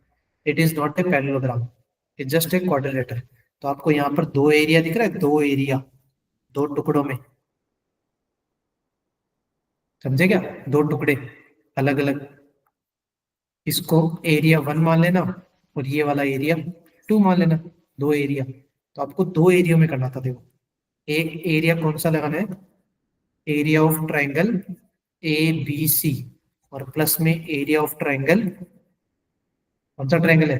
It is not a parallelogram, it just a quadrilateral. तो आपको यहाँ पर दो एरिया दिख रहा है, दो एरिया, दो टुकड़ों में, समझे क्या? दो टुकड़े अलग अलग। इसको एरिया 1 मान लेना और ये वाला एरिया 2 मान लेना, दो एरिया। तो आपको दो एरिया में करना था। देखो एक एरिया कौन सा लगाना है, एरिया ऑफ ट्राइंगल ABC, और प्लस में एरिया ऑफ ट्राइंगल, कौन सा ट्राइंगल है,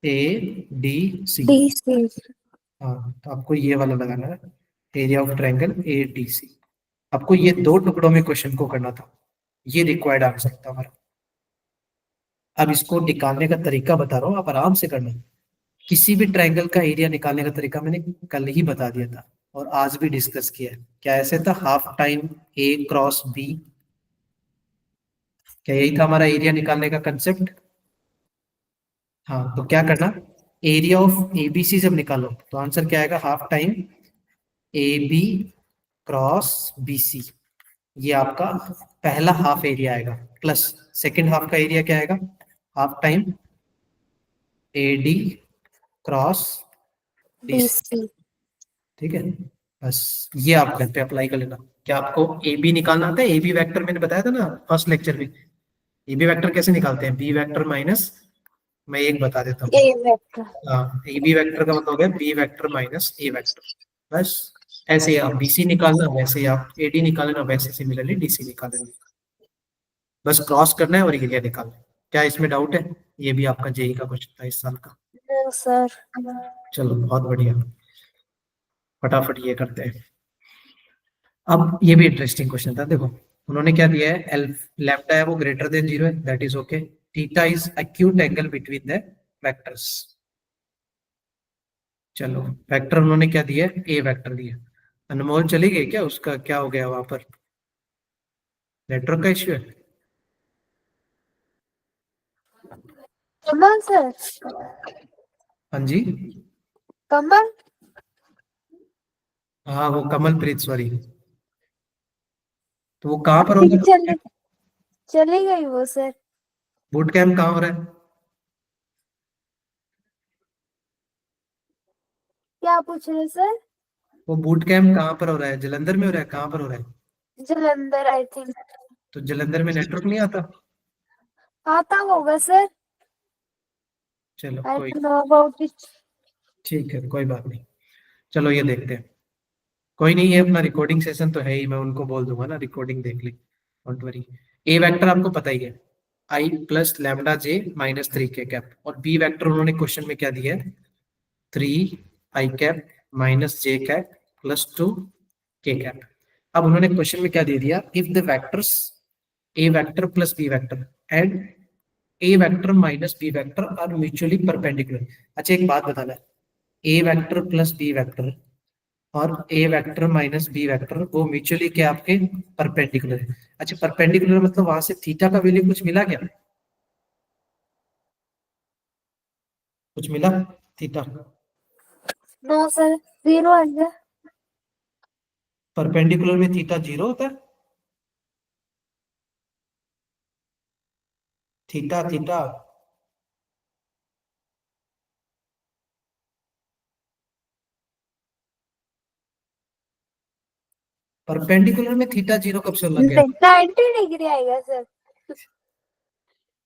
ADC। DC। हाँ, तो आपको ये वाला लगाना है, एरिया ऑफ ट्राइंगल ADC। आपको ये दो टुकड़ों में क्वेश्चन को करना था, ये रिक्वायर्ड आंसर था हमारा। अब इसको निकालने का तरीका बता रहा हूँ, आप आराम से करना। किसी भी ट्रायंगल का एरिया निकालने का तरीका मैंने कल ही बता दिया था और आज भी डिस्कस किया है। क्या ऐसे था, half time A cross B। क्या यही था हमारा एरिया निकालने का कंसेप्ट? हाँ, तो क्या करना, एरिया ऑफ ABC जब निकालो तो आंसर क्या आएगा, half time AB cross BC। ये आपका पहला हाफ एरिया आएगा, प्लस सेकेंड हाफ का एरिया क्या आएगा, half time AD cross BC। DC। ठीक है, बस ये आप घर पे अप्लाई कर लेना। क्या आपको AB निकालना आता है? AB वेक्टर मैंने बताया था ना फर्स्ट लेक्चर में। AB वेक्टर कैसे निकालते हैं, B वेक्टर माइनस, मैं एक बता देता A हूँ। वेक्टर। हाँ, AB वेक्टर का मतलब हो गया B vector minus A vector. बस ऐसे ही आप BC निकालना, वैसे ही आप AD निकालना, वैसे सिमिलरली DC निकालेंगे। बस क्रॉस करना है और एरिया निकालना है। क्या इसमें डाउट है? ये भी आपका जेई का क्वेश्चन था इस साल का। No sir. चलो बहुत बढ़िया, फटाफट ये करते हैं। अब ये भी इंटरेस्टिंग क्वेश्चन था, देखो उन्होंने क्या दिया है, एल लैम्डा है वो ग्रेटर देन 0 है, that is okay. Theta is acute angle between the vectors. चलो वेक्टर उन्होंने क्या दिया है, ए वेक्टर दिया। अनमोल चली गई क्या, उसका क्या हो गया वहां पर, नेटवर्क का इश्यू है? कमल सर, हाँ जी, कमल हाँ वो कमल प्रीत, सॉरी। तो वो कहाँ पर हो अभी रहा है, चली गई वो सर। बूट कैंप कहाँ हो रहा है? क्या पूछ रहे सर? वो बूट कैंप कहाँ पर हो रहा है, जलंधर में हो रहा है, कहाँ पर हो रहा है? Jalandhar I think. तो जलंधर में नेटवर्क नहीं आता? आता होगा सर। चलो आई कोई, डोंट नो अबाउट इट। ठीक है कोई बात नहीं। चलो ये देखते हैं, कोई नहीं, ये अपना रिकॉर्डिंग सेशन तो है ही, मैं उनको बोल दूंगा ना रिकॉर्डिंग देख ले, डोंट वरी। ए वेक्टर आपको पता ही है, आई प्लस लैम्डा जे माइनस 3 के कैप, और बी वेक्टर उन्होंने क्वेश्चन में क्या दिया है, 3 आई कैप माइनस जे कैप प्लस 2 के कैप। अब उन्होंने क्वेश्चन में क्या दे दिया, if the vectors a vector plus B vector and a vector minus b vector are mutually perpendicular. अच्छा एक बात बताना है, ए वेक्टर प्लस बी वेक्टर और a vector minus b vector वो म्यूचुअली क्या आपके परपेंडिकुलर है। अच्छा परपेंडिकुलर मतलब वहां से थीटा का वैल्यू कुछ मिला क्या, कुछ मिला थीटा? नो सर, जीरो आएगा। परपेंडिकुलर में थीटा 0 होता है, थीटा थीटा परपेंडिकुलर में थीटा 0 कब से लग गया? 90 डिग्री आएगा सर।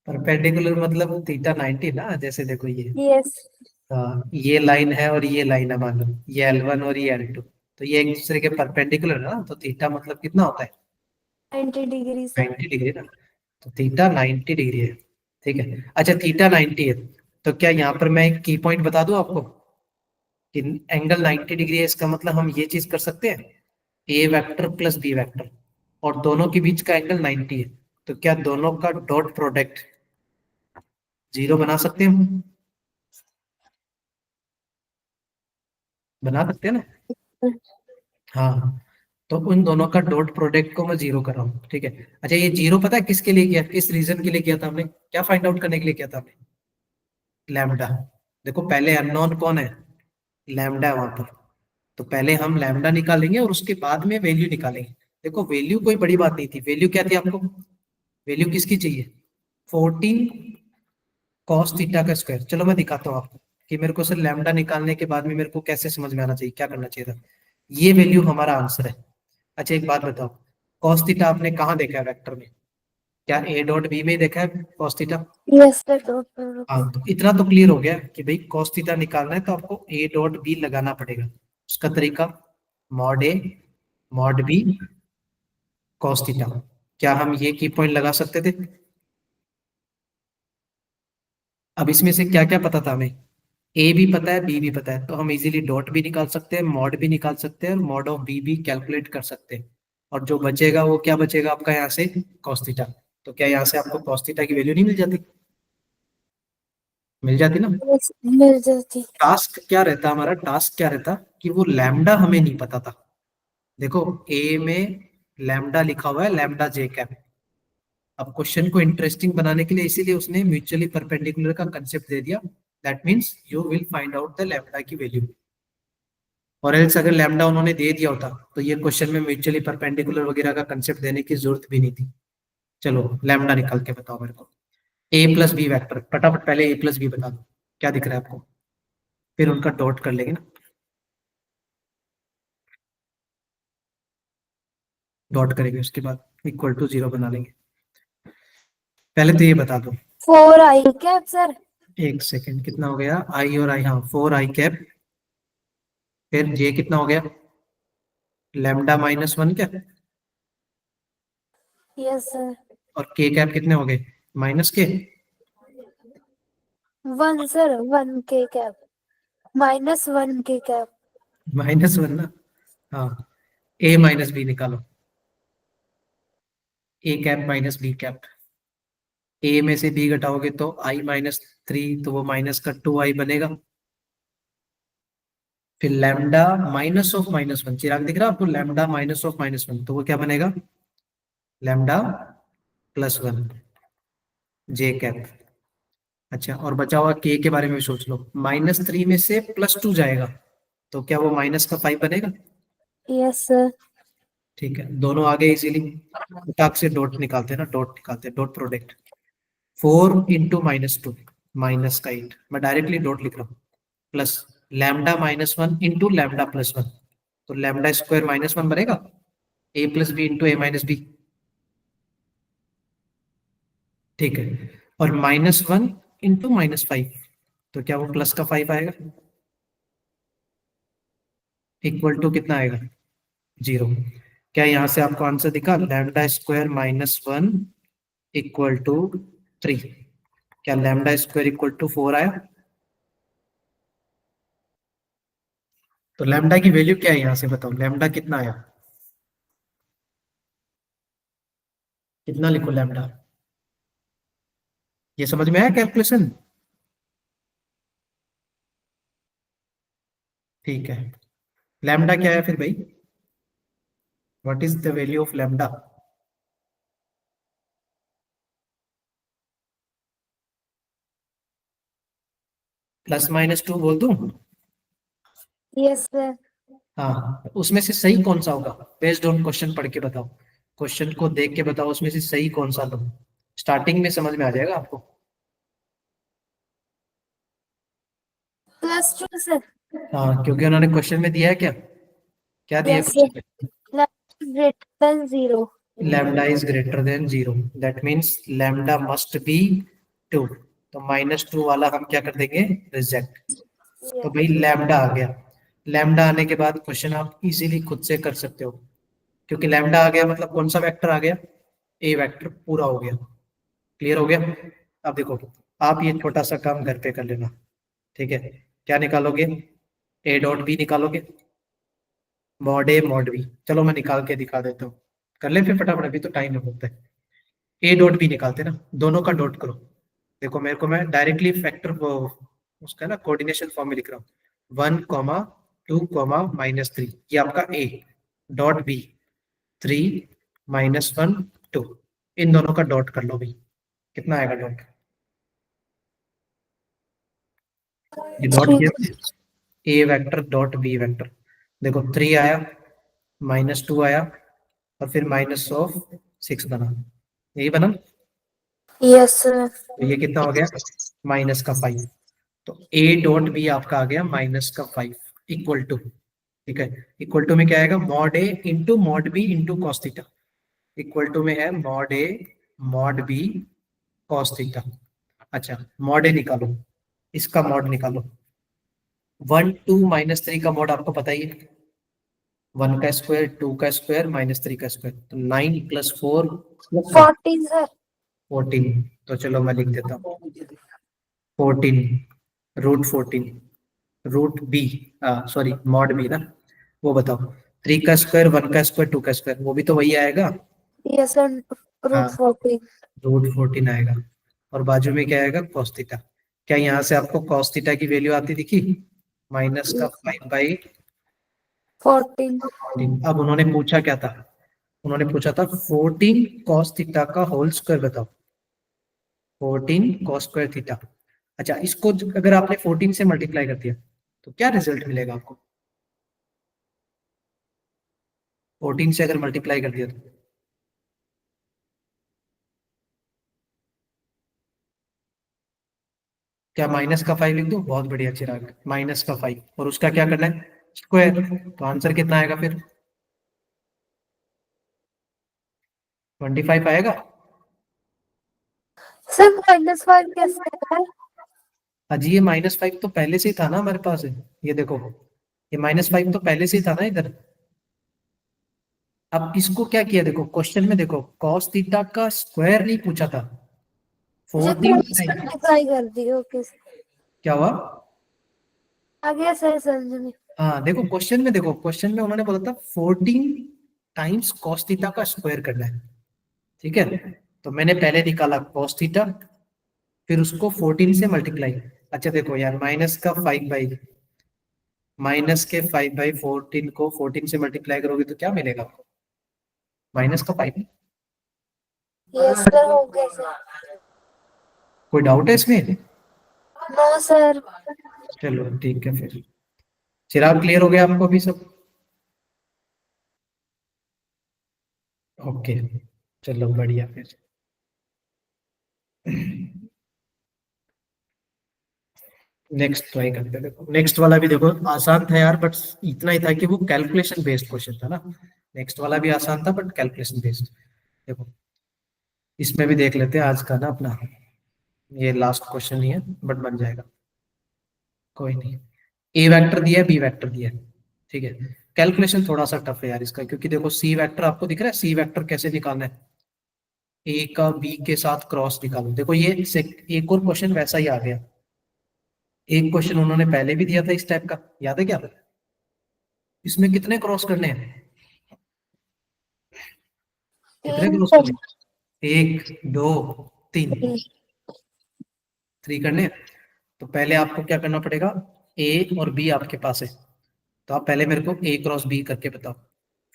परपेंडिकुलर मतलब थीटा 90 ना, जैसे देखो ये, यस। ये लाइन है और ये लाइन है, मान लो ये L1 और ये L2, तो ये एक दूसरे के परपेंडिकुलर है ना, तो थीटा मतलब कितना होता है, 90 डिग्री सर। 90 डिग्री ना, तो थीटा 90 डिग्री है। ठीक है, अच्छा थीटा 90 है, तो क्या यहाँ पर मैं एक की पॉइंट बता दूं आपको कि एंगल 90 डिग्री है, इसका मतलब हम ये चीज कर सकते हैं, ए वेक्टर प्लस बी वेक्टर और दोनों के बीच का एंगल 90 है, तो क्या दोनों का डॉट प्रोडक्ट 0 बना सकते हैं हम? बना सकते हैं ना? हाँ, तो उन दोनों का डॉट प्रोडक्ट को मैं 0 कर रहा हूँ, ठीक है। अच्छा ये 0 पता है किसके लिए किया, किस रीजन के लिए किया था हमने, क्या फाइंड आउट करने के लिए किया था हमने, लैम्डा। देखो पहले अननोन कौन है, लैम्डा है वहां पर, तो पहले हम लैम्डा निकालेंगे और उसके बाद में वैल्यू निकालेंगे। देखो वैल्यू कोई बड़ी बात नहीं थी, वैल्यू क्या थी आपको, वैल्यू किसकी चाहिए, 14 कॉस थीटा का स्क्वायर। चलो मैं दिखाता हूँ आपको कि मेरे को सिर्फ लैम्डा निकालने के बाद में मेरे को कैसे समझ में आना चाहिए, क्या करना चाहिए था। ये वैल्यू हमारा आंसर है। अच्छा एक बात बताओ, कॉस थीटा आपने कहाँ देखा है वेक्टर में, क्या ए डॉट बी में ही देखा है कॉस थीटा? Yes sir. हाँ तो इतना तो क्लियर हो गया कि भाई cos थीटा निकालना है तो आपको ए डॉट बी लगाना पड़ेगा। उसका तरीका mod a mod B cos theta. क्या हम ये की पॉइंट लगा सकते थे? अब इसमें से क्या क्या पता था हमें, ए भी पता है बी भी पता है, तो हम इजीली डॉट भी निकाल सकते हैं, मॉड भी निकाल सकते हैं और मॉड ऑफ बी भी कैलकुलेट कर सकते हैं। और जो बचेगा वो क्या बचेगा आपका यहाँ से, cos थीटा। तो क्या यहाँ से आपको cos थीटा की वैल्यू नहीं मिल जाती, मिल जाती ना। यस, मिल जाती। टास्क क्या रहता हमारा, टास्क क्या रहता कि वो लैम्डा हमें नहीं पता था। देखो ए में लैम्डा लिखा हुआ है, लैम्डा जे कैप। अब क्वेश्चन को इंटरेस्टिंग बनाने के लिए इसीलिए उसने म्यूचुअली परपेंडिकुलर का कंसेप्ट दे दिया, that means you will find out the lambda की वैल्यू। और एल्स अगर लैम्डा उन्होंने दे दिया होता तो ये क्वेश्चन में म्यूचुअली परपेंडिकुलर वगैरह का कंसेप्ट देने की जरूरत भी नहीं थी। चलो लैम्डा निकाल के बताओ मेरे को, ए प्लस बी वैक्टर, फटाफट पहले ए प्लस बी बता दो, क्या दिख रहा है आपको, फिर उनका डॉट कर लेंगे ना, डॉट करेंगे उसके बाद इक्वल टू 0 बना लेंगे। पहले तो ये बता दो, 4 आई कैप सर। एक सेकंड, कितना हो गया, आई और आई, हाँ 4 आई कैप, फिर जे कितना हो गया, लैम्डा माइनस 1 क्या, यस सर। और के कैप कितने हो गए, माइनस के, 1 सर 1 के कैप -1 के कैप -1 ना, हाँ, a माइनस बी निकालो, a cap minus b cap, a में से b घटाओगे तो i-3, तो वो माइनस का 2i बनेगा। फिर लैम्डा -(-1), चिराग दिख रहा है आपको, लैम्डा -(-1), तो वो क्या बनेगा, लैम्डा +1 जे कैप। अच्छा, और बचा हुआ k के बारे में भी सोच लो, -3 में से +2 जाएगा, तो क्या वो माइनस का 5 बनेगा। यस सर ठीक है, दोनों आ गए इजीली, फटाक से डॉट निकालते हैं ना, डॉट निकालते हैं, डॉट प्रोडक्ट। 4 इंटू -2 -8, मैं डायरेक्टली डॉट लिख रहा हूँ, प्लस लैम्डा -1 इंटू लैम्डा +1, तो लैम्डा स्क्वायर -1 बनेगा, a plus b into a minus b. ठीक है, और -1 इंटू -5, तो क्या वो प्लस का 5 आएगा, इक्वल टू कितना आएगा, 0। क्या यहाँ से आपको आंसर दिखा, लैम्डा स्क्वायर -1 इक्वल टू 3, क्या लैम्डा स्क्वायर इक्वल टू 4 आया। तो लैम्डा की वैल्यू क्या है यहाँ से बताओ, लैम्डा कितना आया, कितना लिखो लैम्डा, ये समझ में आया कैलकुलेशन। ठीक है, लैम्डा क्या है फिर भाई, what is the value of lambda. +-2 बोल दूं। यस सर हाँ, उसमें से सही कौन सा होगा, बेस्ड ऑन क्वेश्चन पढ़ के बताओ, क्वेश्चन को देख के बताओ, उसमें से सही कौन सा लो, स्टार्टिंग में समझ में आ जाएगा आपको। +2 सर हाँ, क्योंकि उन्होंने क्वेश्चन में दिया है क्या, क्या दिया है यस क्वेश्चन में, greater than 0 lambda is greater than 0, that means lambda must be 2, तो -2 वाला हम क्या कर देंगे, रिजेक्ट। तो भाई लैम्डा आ गया, लैम्डा आने के बाद क्वेश्चन आप इजीली खुद से कर सकते हो, क्योंकि लैम्डा आ गया मतलब कौन सा वेक्टर आ गया, ए वेक्टर पूरा हो गया, क्लियर हो गया। अब देखो, आप ये छोटा सा काम घर पे कर लेना, ठीक है, क्या निकालोगे, ए डॉट बी निकालोगे, मॉड ए मॉड बी, चलो मैं निकाल के दिखा देता हूँ, कर ले फिर फटाफट, अभी तो टाइम होता है। ए डॉट बी निकालते ना, दोनों का डॉट करो, देखो मेरे को, मैं डायरेक्टली फैक्टर वो उसका ना कोऑर्डिनेशन फॉर्म में लिख रहा हूँ, 1, 2, -3, ये आपका ए, डॉट बी 3, -1, 2, इन दोनों का डॉट कर लो भाई, कितना आएगा डॉट, ये डॉट किया, ए वेक्टर डॉट बी वेक्टर, देखो 3 आया, -2 आया, और फिर -6 बना, यही बना, यस सर तो ये कितना हो गया, -5, तो ए डॉट बी आपका आ गया -5 इक्वल टू, ठीक है, इक्वल टू में क्या आएगा, mod a into mod b into cos theta, equal to में है mod a mod b cos theta. अच्छा, मॉड ए निकालो, इसका मॉड निकालो, 1, 2, -3 का मॉड आपको पता ही है, 1 का स्क्वायर, 2 का स्क्वायर, -3 का स्क्वायर, तो 9 + 4 + 14 सर 14, तो चलो मैं लिख देता हूँ 14, √14, root b, sorry mod b ना, वो बताओ, 3 का स्क्वायर, 1 का स्क्वायर, 2 का स्क्वायर, वो भी तो वही आएगा, यस सर हाँ, √14 √14 आएगा, और बाजू में क्या आएगा, cos थीटा। क्या यहाँ से आपको cos थीटा की वैल्यू आती दिखी, -5/14। 14 अब उन्होंने पूछा क्या था, उन्होंने पूछा था 14 cos थीटा का होल स्क्वायर बताओ, 14 cos स्क्वायर थीटा। अच्छा, इसको अगर आपने 14 से मल्टीप्लाई कर दिया तो क्या रिजल्ट मिलेगा आपको, 14 से अगर मल्टीप्लाई कर दिया तो क्या -5 लिख दूं, बहुत बढ़िया चिराग, -5, और उसका क्या करना है, स्क्वायर, तो आंसर कितना आएगा फिर, 25 आएगा। सर -5 कैसे है अजी ये -5 तो पहले से ही था ना हमारे पास, ये देखो, ये -5 तो पहले से ही था ना इधर। अब इसको क्या किया, देखो क्वेश्चन में देखो, cos थीटा का स्क्वायर नहीं पूछा था, मुझे 14 मल्टीप्लाई कर दी ओके क्या हुआ? आ गया सर समझ में। हाँ देखो क्वेश्चन में उन्होंने बोला था 14 टाइम्स cos थीटा का स्क्वायर करना है, ठीक है। तो मैंने पहले निकाला cos थीटा, फिर उसको 14 से मल्टीप्लाई। अच्छा देखो यार, माइनस के 5/14 को 14 से मल्टीप्लाई करोगे तो क्या मिलेगा आपको? माइनस का 5। यस सर हो गया सर। कोई डाउट है इसमें? No sir. चलो ठीक है फिर। चिराग क्लियर हो गया आपको अभी सब? ओके, चलो बढ़िया फिर। नेक्स्ट ट्राई करते हैं। देखो नेक्स्ट वाला भी देखो आसान था यार, बट इतना ही था कि वो कैलकुलेशन बेस्ड क्वेश्चन था ना। नेक्स्ट वाला भी आसान था बट कैलकुलेशन बेस्ड। देखो इसमें भी देख लेते हैं आज का ना अपना, ये लास्ट क्वेश्चन ही है बट बन जाएगा, कोई नहीं। ए वेक्टर दिया है, बी वेक्टर दिया है, ठीक है। कैलकुलेशन थोड़ा सा टफ है यार इसका, क्योंकि देखो सी वेक्टर आपको दिख रहा है, सी वेक्टर कैसे निकालना है? ए का बी के साथ क्रॉस निकालो। देखो ये एक और क्वेश्चन वैसा ही आ गया। एक क्वेश्चन उन्होंने पहले भी दिया था इस टाइप का, याद है क्या? इसमें कितने क्रॉस करने हैं? कितने तीन क्रॉस सर। करने हैं? एक, दो, तीन। 3 करने हैं। तो पहले आपको क्या करना पड़ेगा? ए और बी आपके पास है, तो आप पहले मेरे को ए क्रॉस बी करके बताओ,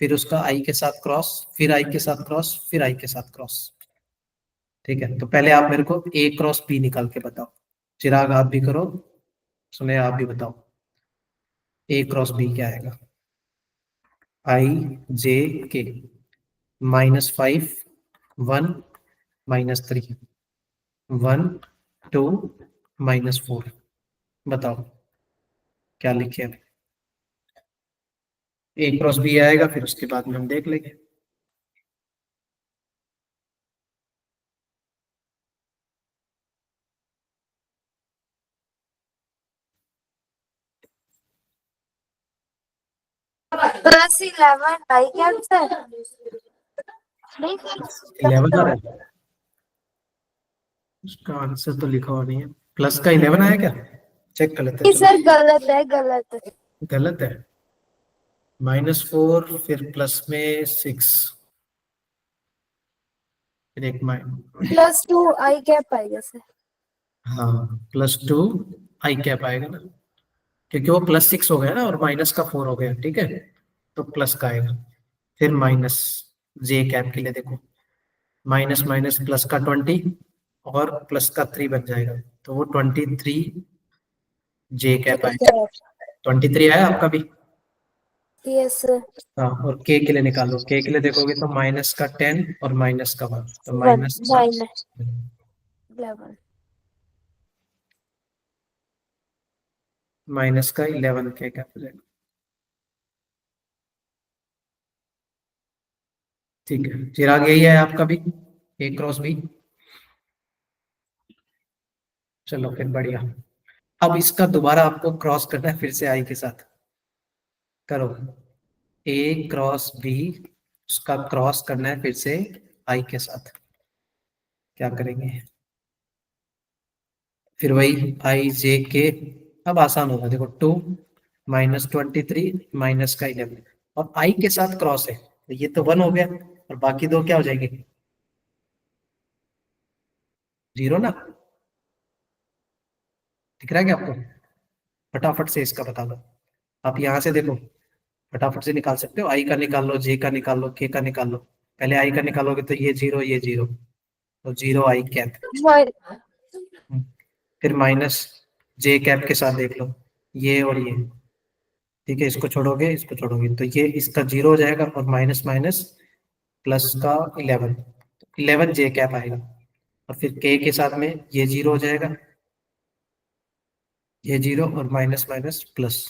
फिर उसका आई के साथ क्रॉस, फिर आई के साथ क्रॉस, फिर आई के साथ क्रॉस। ठीक है, तो पहले आप मेरे को ए क्रॉस बी निकाल के बताओ। चिराग आप भी करो, सुने आप भी बताओ। ए क्रॉस बी क्या आएगा? आई जे के, -5, 1, -3, 1, 2, -4। बताओ क्या लिखे? ए क्रॉस बी आएगा, फिर उसके बाद में हम देख लेंगे। +11 आई कैप सर। नहीं सर। 11 आ रहा है, उसका आंसर तो लिखा हुआ नहीं है। प्लस का 11 आया क्या? चेक कर लेते हैं, नहीं चलो। सर गलत है गलत है। गलत है। -4, फिर प्लस में 6, फिर एक +2 आई कैप आएगा सर। हाँ +2 आई कैप आएगा ना, क्योंकि वो +6 हो गया ना और माइनस का 4 हो गया, ठीक है। तो प्लस का आएगा, फिर माइनस जे कैप के लिए देखो, माइनस माइनस प्लस का 20 और प्लस का 3 बन जाएगा, तो वो 23 जे कैप आएगा। 23 आया आपका भी? Yes sir. हाँ, और के के लिए निकालो। के के लिए देखोगे तो माइनस का 10 और माइनस का 1, तो 1 माइनस का 11। माइनस का 11 के कैप हो जाएगा। ठीक है, चिराग यही है आपका भी, ए क्रॉस बी। चलो फिर बढ़िया। अब इसका दोबारा आपको क्रॉस करना है फिर से आई के साथ। करो, ए क्रॉस बी, उसका क्रॉस करना है फिर से आई के साथ। क्या करेंगे? फिर वही आई जे के। अब आसान होगा, देखो 2 -23 -11, और आई के साथ क्रॉस है, तो ये तो 1 हो गया, और बाकी दो क्या हो जाएंगे? 0 ना। दिख रहा है क्या आपको? फटाफट से इसका बता दो। आप यहाँ से देखो, फटाफट से निकाल सकते हो। आई का निकाल लो, जे का निकाल लो, के का निकाल लो। पहले आई का निकालोगे तो ये 0, ये 0, तो 0 आई कैप। फिर माइनस जे कैप के साथ देख लो, ये और ये। ठीक है, इसको छोड़ोगे, इसको छोड़ोगे, तो ये इसका 0 हो जाएगा, और माइनस माइनस प्लस का 11, 11 जे कैप आएगा। और फिर के साथ में ये 0 हो जाएगा, ये 0, और माइनस माइनस प्लस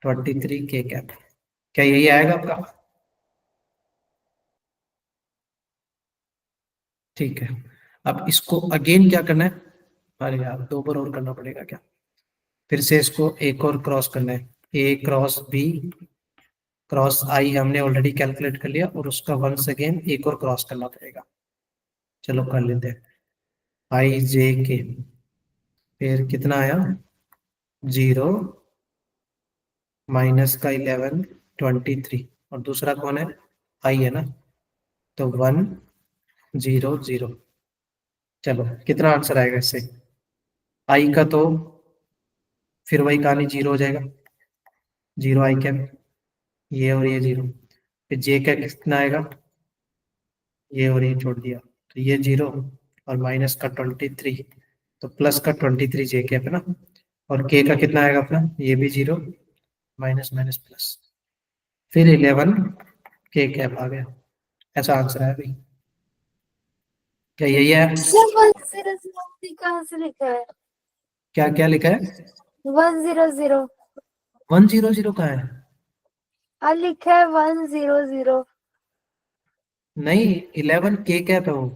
23 के कैप। क्या यही आएगा आपका? ठीक है, अब इसको अगेन क्या करना है? अरे यार, 2 बार और करना पड़ेगा क्या? फिर से इसको एक और क्रॉस करना है। ए क्रॉस बी, क्रॉस आई हमने ऑलरेडी कैलकुलेट कर लिया, और उसका वंस अगेन एक और क्रॉस करना पड़ेगा। चलो कर लेते हैं। आई जे के, फिर कितना आया, 0 माइनस का 11 23, और दूसरा कौन है, आई है ना, तो 1 0 0। चलो कितना आंसर आएगा इससे, आई का तो फिर वही कहानी, 0 हो जाएगा, 0 आई कैप, ये और ये 0। फिर जे का कितना आएगा, ये और ये छोड़ दिया, तो ये 0 और माइनस का 23, तो प्लस का 23 जे कैप है ना, और के का कितना आएगा अपना, ये भी 0, माइनस माइनस प्लस, फिर 11 के कैप आ गया। ऐसा आंसर है भाई, क्या यही है? सर 100 कहाँ से लिखा है? क्या क्या लिखा है, 100 100 का है? लिखा है 100। नहीं, 11 के कैप है वो,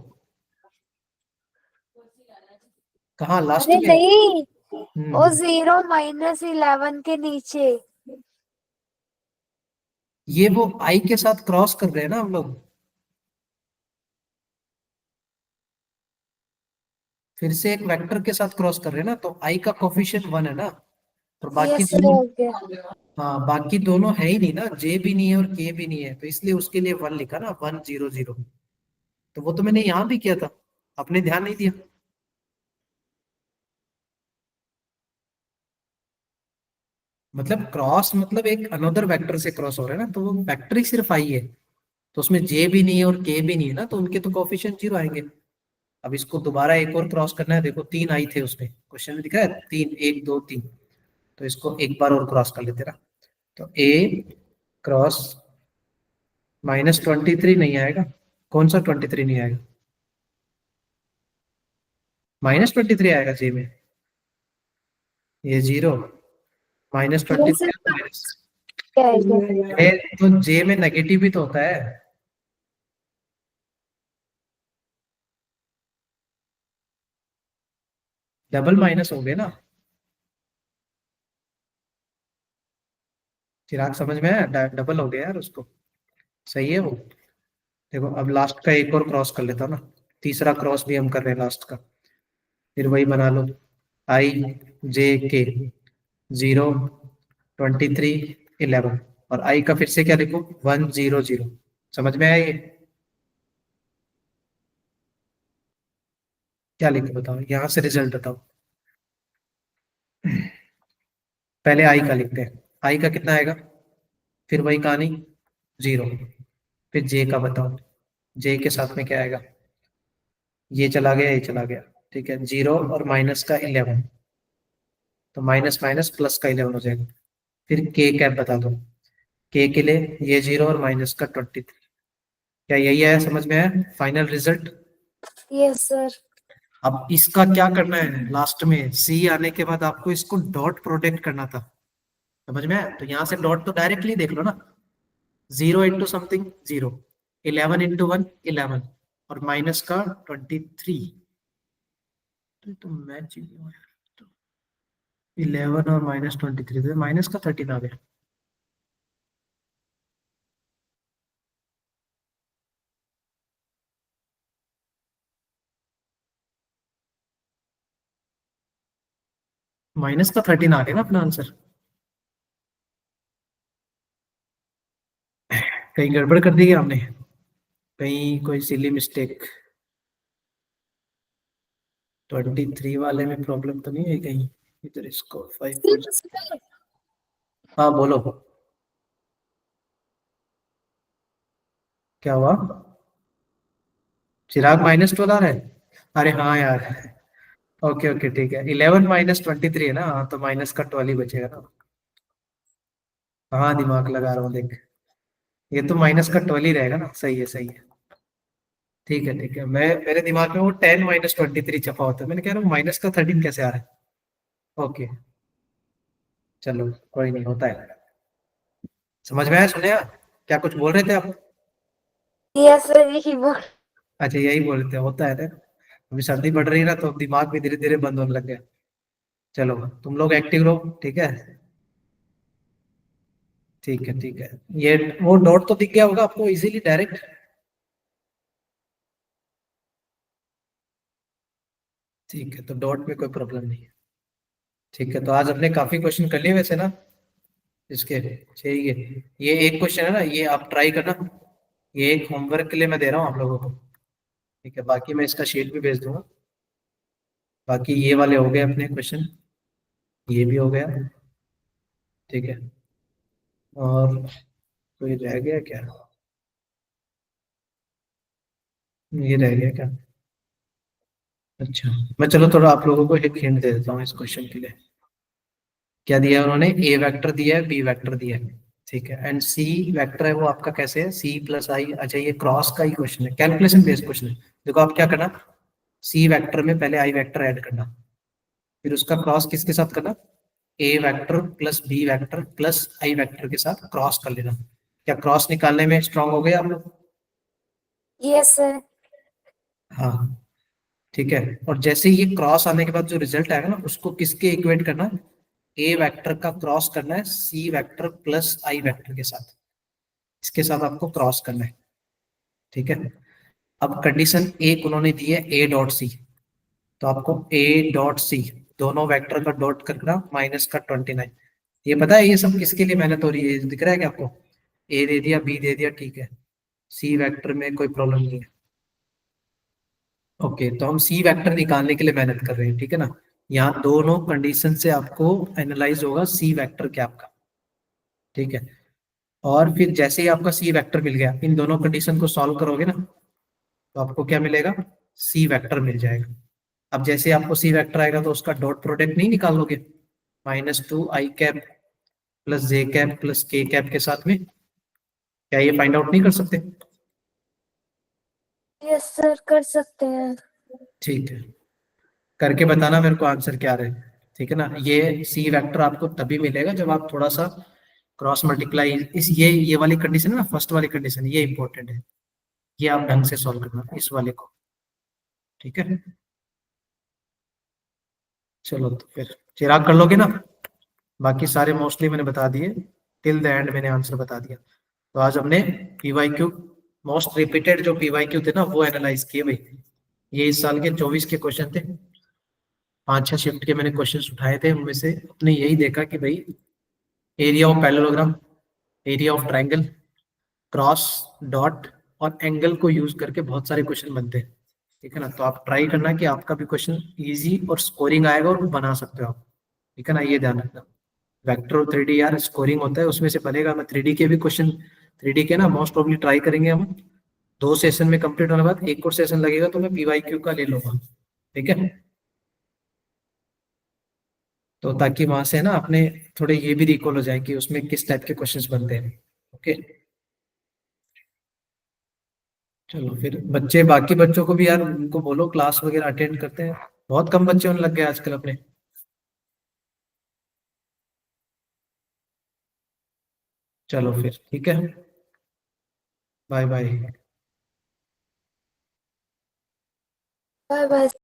कहाँ लास्ट अरे में? नहीं, वो हम्म, 0 - 11 के नीचे। ये वो आई के साथ क्रॉस कर रहे हैं ना हम लोग, फिर से एक वेक्टर के साथ क्रॉस कर रहे हैं ना, तो आई का कोफिशिएंट 1 है ना, और बाकी यस दोनों, हो गया। हाँ बाकी दोनों है ही नहीं ना, जे भी नहीं है और के भी नहीं है, तो इसलिए उसके लिए 1 लिखा ना, 100। तो वो तो मैंने यहाँ भी किया था, आपने ध्यान नहीं दिया। मतलब क्रॉस मतलब एक अनदर वेक्टर से क्रॉस हो रहा है ना, तो वो वेक्टर ही सिर्फ आई है, तो उसमें जे भी नहीं है और के भी नहीं है ना, तो उनके तो कोफिशिएंट 0 आएंगे। अब इसको दोबारा एक और क्रॉस करना है, देखो 3 आई थे उसमें, क्वेश्चन में दिखा है 3, 1 2 3, तो इसको एक बार और क्रॉस कर लेते ना, तो ए क्रॉस -23 नहीं आएगा, कौन सा 23 नहीं आएगा, -23 आएगा जे में, ये 0 यस -23 सर, माइनस, क्या है क्या? तो जे में नेगेटिव भी तो होता है, डबल माइनस हो गए ना। चिराग समझ में आया, डबल हो गया यार उसको, सही है वो। देखो अब लास्ट का एक और क्रॉस कर लेता हूँ ना, तीसरा क्रॉस भी हम कर रहे हैं लास्ट का, फिर वही बना लो, आई जे के 0 23 11, और आई का फिर से क्या लिखो, 100। समझ में आया ये, क्या लिखो बताओ, यहाँ से रिजल्ट बताओ। पहले आई का लिखते हैं, आई का कितना आएगा, फिर वही कहानी, 0। फिर जे का बताओ, जे के साथ में क्या आएगा, ये चला गया ये चला गया, ठीक है, 0 और माइनस का 11, तो माइनस माइनस प्लस का 11 हो जाएगा। फिर के कैप बता दो, के के लिए ये 0 और माइनस का 23, क्या यही आया, समझ में आया फाइनल रिजल्ट। Yes sir. अब इसका क्या करना है, लास्ट में सी आने के बाद आपको इसको डॉट प्रोडक्ट करना था, समझ में आया, तो यहाँ से डॉट तो डायरेक्टली देख लो ना, 0 इंटू समथिंग 0, 11 इंटू 1 11, और माइनस का 23, तो मैच 11 और -23, तो माइनस का 13 आ गया। माइनस का 13 आ गया ना अपना आंसर, कहीं गड़बड़ कर दी क्या हमने, कहीं कोई सिली मिस्टेक, 23 वाले में प्रॉब्लम तो नहीं है कहीं, इधर इसको 5 को, हाँ बोलो, क्या हुआ, चिराग -12 आ रहा है, अरे हाँ यार, ओके ओके ठीक है, 11 -23 है ना, हाँ तो माइनस का 12 ही बचेगा ना, हाँ दिमाग लगा रहा हूँ देख, ये तो माइनस का 12 ही रहेगा ना, सही है सही है, ठीक है, मैं मेरे दिमाग में वो 10 -23 छपा होता है, मैंने कह रहा हूँ माइनस का 13 कैसे आ रहा है, ओके चलो कोई नहीं, होता है, समझ में आया, सुने क्या कुछ बोल रहे थे आप, यस सर, यही बोल। अच्छा यही बोल रहे थे, होता है ना, अभी सर्दी बढ़ रही है ना, तो अब दिमाग भी धीरे धीरे बंद होने लग गया, चलो तुम लोग एक्टिव रहो, ठीक है, ठीक है, ये वो डॉट तो दिख गया होगा आपको इजीली डायरेक्ट, ठीक है, तो डॉट में कोई प्रॉब्लम नहीं है। ठीक है, तो आज हमने काफी क्वेश्चन कर लिए वैसे ना इसके। ठीक है, ये एक क्वेश्चन है ना, ये आप ट्राई करना, ये एक होमवर्क के लिए मैं दे रहा हूँ आप लोगों को। ठीक है, बाकी मैं इसका शीट भी भेज दूंगा। बाकी ये वाले हो गए अपने क्वेश्चन, ये भी हो गया। ठीक है, और कोई रह गया क्या? ये रह गया क्या? अच्छा, मैं चलो थोड़ा आप लोगों को एक हिंट दे देता हूँ इस क्वेश्चन के लिए। क्या दिया है उन्होंने? ए वेक्टर दिया है, बी वेक्टर दिया है, ठीक है, एंड सी वेक्टर है वो आपका कैसे है, सी प्लस आई। अच्छा, ये क्रॉस का ही क्वेश्चन है, कैलकुलेशन बेस्ड क्वेश्चन है। देखो आप क्या करना, सी वेक्टर में पहले आई वेक्टर ऐड करना, फिर उसका क्रॉस किसके साथ करना, a vector plus B vector plus i vector के साथ क्रॉस कर लेना। क्या क्रॉस निकालने में स्ट्रांग हो गए आप लोग? Yes sir. हाँ, ठीक है, और जैसे ही ये क्रॉस आने के बाद जो रिजल्ट आएगा ना, उसको किसके इक्वेट करना है, ए वेक्टर का क्रॉस करना है C vector plus i vector के साथ, इसके साथ आपको क्रॉस करना है। ठीक है, अब कंडीशन एक उन्होंने दी है ए डॉट सी, तो आपको ए डॉट सी दोनों वेक्टर का डॉट करना माइनस का 29। ये पता है ये सब किसके लिए मेहनत हो रही है, दिख रहा है क्या आपको? ए दे दिया, बी दे दिया, ठीक है, सी वेक्टर में कोई प्रॉब्लम नहीं है। ओके, तो हम सी वेक्टर निकालने के लिए मेहनत कर रहे हैं, ठीक है ना। यहाँ दोनों कंडीशन से आपको एनालाइज होगा सी वेक्टर क्या आपका, ठीक है। और फिर जैसे ही आपका सी वेक्टर मिल गया, इन दोनों कंडीशन को सॉल्व करोगे ना, तो आपको क्या मिलेगा, सी वेक्टर मिल जाएगा। अब जैसे आपको सी वेक्टर आएगा तो उसका डॉट प्रोडक्ट नहीं निकालोगे, -2 i cap plus J cap plus के कैप के साथ में, क्या ये फाइंड आउट नहीं कर सकते? यस सर, कर सकते हैं। ठीक है, करके बताना मेरे को आंसर क्या रहे, ठीक है ना। ये सी वेक्टर आपको तभी मिलेगा जब आप थोड़ा सा क्रॉस मल्टीप्लाई, इस ये वाली कंडीशन है ना, फर्स्ट वाली कंडीशन, ये इंपॉर्टेंट है, ये आप ढंग से सॉल्व करना इस वाले को, ठीक है। चलो तो फिर चिराग कर लोगे ना, बाकी सारे मोस्टली मैंने बता दिए, टिल द एंड मैंने आंसर बता दिया। तो आज हमने पीवाईक्यू, मोस्ट रिपीटेड जो पीवाईक्यू थे ना वो एनालाइज किए भाई। ये इस साल के 24 के क्वेश्चन थे, 5-6 शिफ्ट के मैंने क्वेश्चन उठाए थे, उनमें से अपने यही देखा कि भाई area of parallelogram, area of triangle, cross, dot और एंगल को यूज करके बहुत सारे क्वेश्चन बनते हैं, ठीक है ना। तो आप ट्राई करना कि आपका भी क्वेश्चन इजी और स्कोरिंग आएगा और बना सकते हो आप, ठीक है ना, ये ध्यान रखना। वेक्टर और 3D यार स्कोरिंग होता है, उसमें से बनेगा। मैं 3D के भी क्वेश्चन, 3D के ना मोस्ट प्रोबेबली ट्राई करेंगे हम, 2 सेशन में कंप्लीट होने के बाद एक और सेशन लगेगा तो मैं पीवाईक्यू का ले लूंगा, ठीक है। तो ताकि वहां से ना अपने थोड़े ये भी रिकॉल हो जाए कि उसमें किस टाइप के क्वेश्चंस बनते हैं। ओके, चलो फिर बच्चे, बाकी बच्चों को भी यार उनको बोलो क्लास वगैरह अटेंड करते हैं, बहुत कम बच्चे होने लग गए आजकल अपने। चलो फिर ठीक है, बाय बाय। Bye bye.